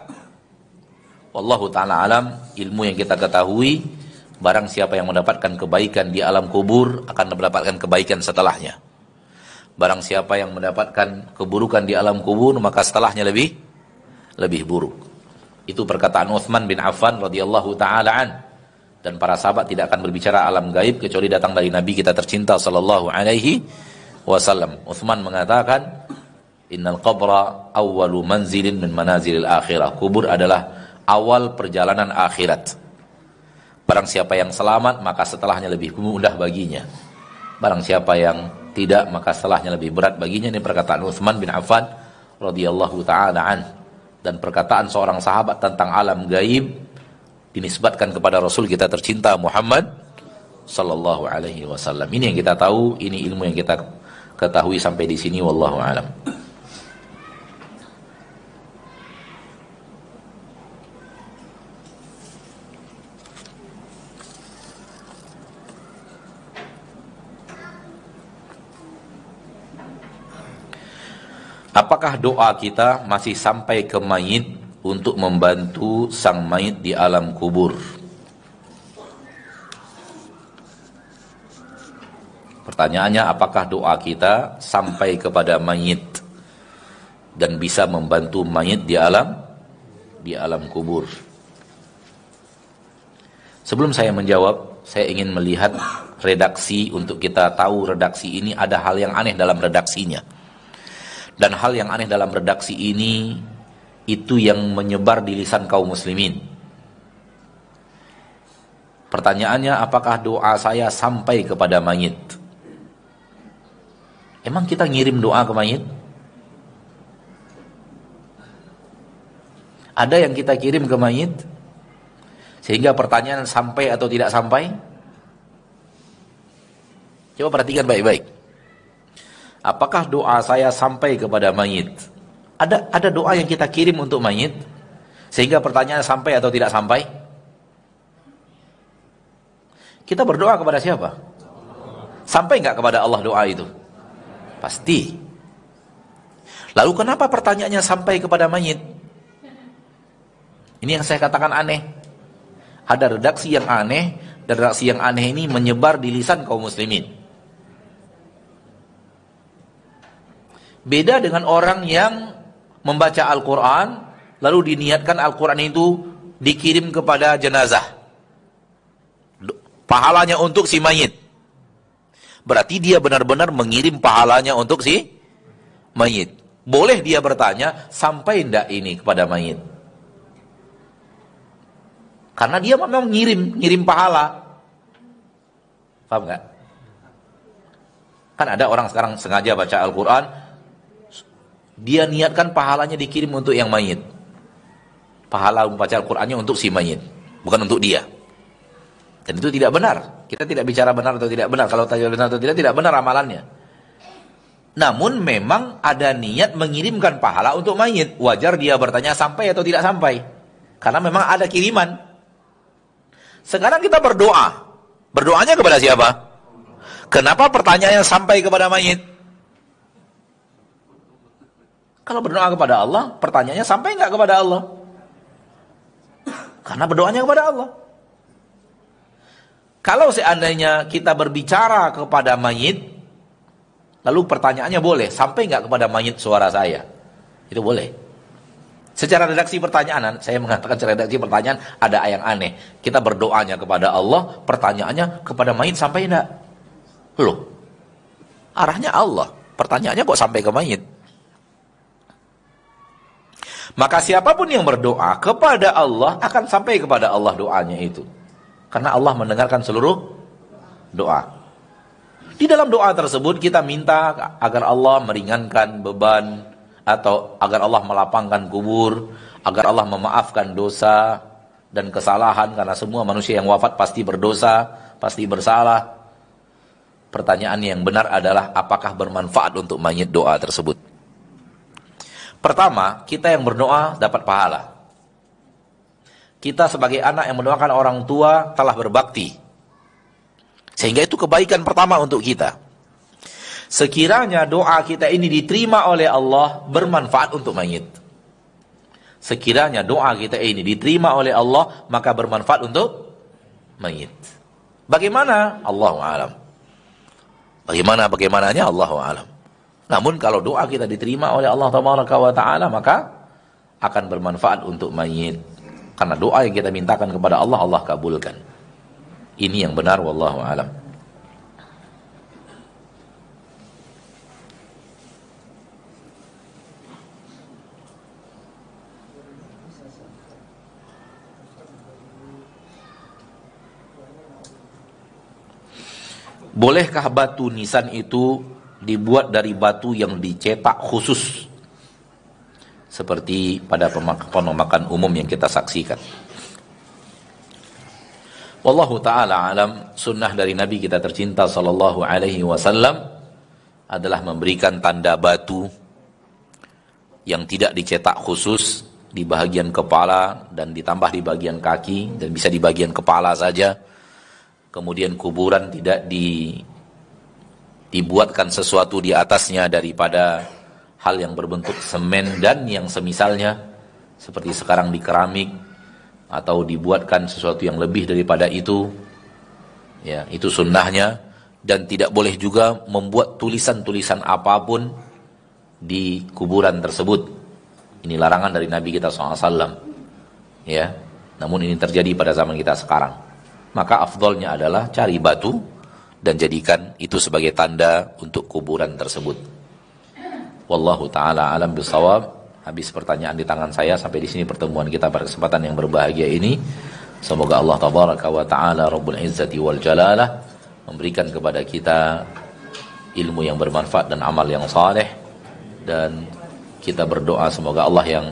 Wallahu ta'ala alam, ilmu yang kita ketahui, barang siapa yang mendapatkan kebaikan di alam kubur akan mendapatkan kebaikan setelahnya. Barang siapa yang mendapatkan keburukan di alam kubur, maka setelahnya lebih buruk. Itu perkataan Utsman bin Affan radhiyallahu taala an. Dan para sahabat tidak akan berbicara alam gaib kecuali datang dari Nabi kita tercinta sallallahu alaihi wasallam. Utsman mengatakan, "Innal qabra awwalu manzilin min manazilil akhirah." Kubur adalah awal perjalanan akhirat. Barang siapa yang selamat, maka setelahnya lebih mudah baginya. Barang siapa yang tidak, maka setelahnya lebih berat baginya. Ini perkataan Utsman bin Affan radhiyallahu taala an. Dan perkataan seorang sahabat tentang alam gaib dinisbatkan kepada Rasul kita tercinta Muhammad sallallahu alaihi wasallam. Ini yang kita tahu, ini ilmu yang kita ketahui sampai di sini, wallahu alam. Apakah doa kita masih sampai ke mayit untuk membantu sang mayit di alam kubur? Pertanyaannya, apakah doa kita sampai kepada mayit dan bisa membantu mayit di alam kubur? Sebelum saya menjawab, saya ingin melihat redaksi untuk kita tahu redaksi ini ada hal yang aneh dalam redaksinya. Dan hal yang aneh dalam redaksi ini itu yang menyebar di lisan kaum muslimin. Pertanyaannya, apakah doa saya sampai kepada mayit? Emang kita ngirim doa ke mayit? Ada yang kita kirim ke mayit sehingga pertanyaan sampai atau tidak sampai? Coba perhatikan baik-baik. Apakah doa saya sampai kepada mayit? Ada doa yang kita kirim untuk mayit sehingga pertanyaan sampai atau tidak sampai? Kita berdoa kepada siapa? Sampai nggak kepada Allah doa itu? Pasti. Lalu kenapa pertanyaannya sampai kepada mayit? Ini yang saya katakan aneh. Ada redaksi yang aneh, dan redaksi yang aneh ini menyebar di lisan kaum muslimin. Beda dengan orang yang membaca Al-Quran, lalu diniatkan Al-Quran itu dikirim kepada jenazah. Pahalanya untuk si mayit. Berarti dia benar-benar mengirim pahalanya untuk si mayit. Boleh dia bertanya, sampai enggak ini kepada mayit? Karena dia memang ngirim pahala. Paham enggak? Kan ada orang sekarang sengaja baca Al-Quran, dia niatkan pahalanya dikirim untuk yang mayit. Pahala membaca Al-Qurannya untuk si mayit, bukan untuk dia. Dan itu tidak benar. Kita tidak bicara benar atau tidak benar. Kalau tanya benar atau tidak benar amalannya. Namun memang ada niat mengirimkan pahala untuk mayit. Wajar dia bertanya sampai atau tidak sampai. Karena memang ada kiriman. Sekarang kita berdoa. Berdoanya kepada siapa? Kenapa pertanyaannya sampai kepada mayit? Kalau berdoa kepada Allah, pertanyaannya sampai enggak kepada Allah? Karena berdoanya kepada Allah. Kalau seandainya kita berbicara kepada mayit, lalu pertanyaannya boleh, sampai nggak kepada mayit suara saya? Itu boleh. Secara redaksi pertanyaan, saya mengatakan secara redaksi pertanyaan, ada yang aneh. Kita berdoanya kepada Allah, pertanyaannya kepada mayit sampai enggak? Loh, arahnya Allah, pertanyaannya kok sampai ke mayit? Maka siapapun yang berdoa kepada Allah, akan sampai kepada Allah doanya itu. Karena Allah mendengarkan seluruh doa. Di dalam doa tersebut kita minta agar Allah meringankan beban, atau agar Allah melapangkan kubur, agar Allah memaafkan dosa dan kesalahan, karena semua manusia yang wafat pasti berdosa, pasti bersalah. Pertanyaan yang benar adalah, apakah bermanfaat untuk mayit doa tersebut? Pertama, kita yang berdoa dapat pahala. Kita sebagai anak yang mendoakan orang tua telah berbakti. Sehingga itu kebaikan pertama untuk kita. Sekiranya doa kita ini diterima oleh Allah, bermanfaat untuk mayit. Sekiranya doa kita ini diterima oleh Allah, maka bermanfaat untuk mayit. Bagaimana? Allahu a'lam. Bagaimananya? Allahu a'lam. Namun kalau doa kita diterima oleh Allah Taala, maka akan bermanfaat untuk mayit. Karena doa yang kita mintakan kepada Allah, Allah kabulkan. Ini yang benar, wallahu a'lam. Bolehkah batu nisan itu dibuat dari batu yang dicetak khusus? Seperti pada pemakaman umum yang kita saksikan. Wallahu ta'ala alam, sunnah dari Nabi kita tercinta sallallahu alaihi wasallam adalah memberikan tanda batu yang tidak dicetak khusus di bagian kepala dan ditambah di bagian kaki, dan bisa di bagian kepala saja. Kemudian kuburan tidak dibuatkan sesuatu di atasnya daripada hal yang berbentuk semen dan yang semisalnya, seperti sekarang di keramik, atau dibuatkan sesuatu yang lebih daripada itu. Ya, itu sunnahnya. Dan tidak boleh juga membuat tulisan-tulisan apapun di kuburan tersebut. Ini larangan dari Nabi kita SAW. Ya, namun ini terjadi pada zaman kita sekarang. Maka afdolnya adalah cari batu dan jadikan itu sebagai tanda untuk kuburan tersebut. Wallahu ta'ala alam bisawab. Habis pertanyaan di tangan saya. Sampai di sini pertemuan kita pada kesempatan yang berbahagia ini. Semoga Allah tabaraka wa ta'ala Rabbul Izzati wal Jalalah memberikan kepada kita ilmu yang bermanfaat dan amal yang saleh. Dan kita berdoa semoga Allah yang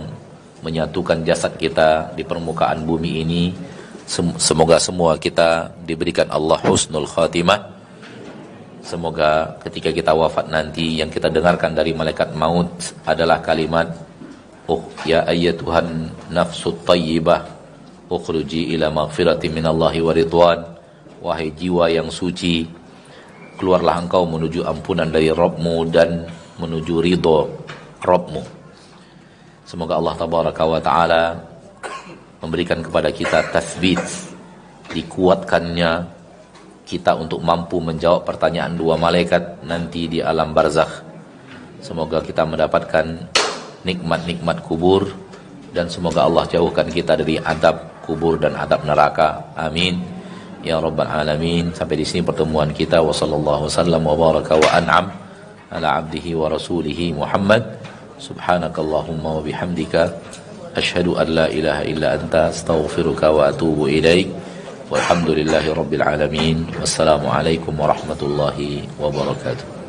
menyatukan jasad kita di permukaan bumi ini, semoga semua kita diberikan Allah husnul khatimah. Semoga ketika kita wafat nanti yang kita dengarkan dari malaikat maut adalah kalimat, "Oh ya ayyatuhan nafsut thayyibah, ukhruji ila maghfirati minallahi wa ridwan." Wahai jiwa yang suci, keluarlah engkau menuju ampunan dari Rabbmu dan menuju ridho Rabbmu. Semoga Allah tabaraka wa ta'ala memberikan kepada kita tathbit, dikuatkannya kita untuk mampu menjawab pertanyaan dua malaikat nanti di alam barzakh. Semoga kita mendapatkan nikmat-nikmat kubur, dan semoga Allah jauhkan kita dari adab kubur dan adab neraka. Amin ya rabbal alamin. Sampai di sini pertemuan kita. Wa sallallahu wasallam wa baraka wa an'am ala abdihi wa rasulihi Muhammad. Subhanakallahumma wa bihamdika asyhadu an la ilaha illa anta astaghfiruka wa atubu ilaik. Walhamdulillahi rabbil alamin. Wassalamu alaikum warahmatullahi wabarakatuh.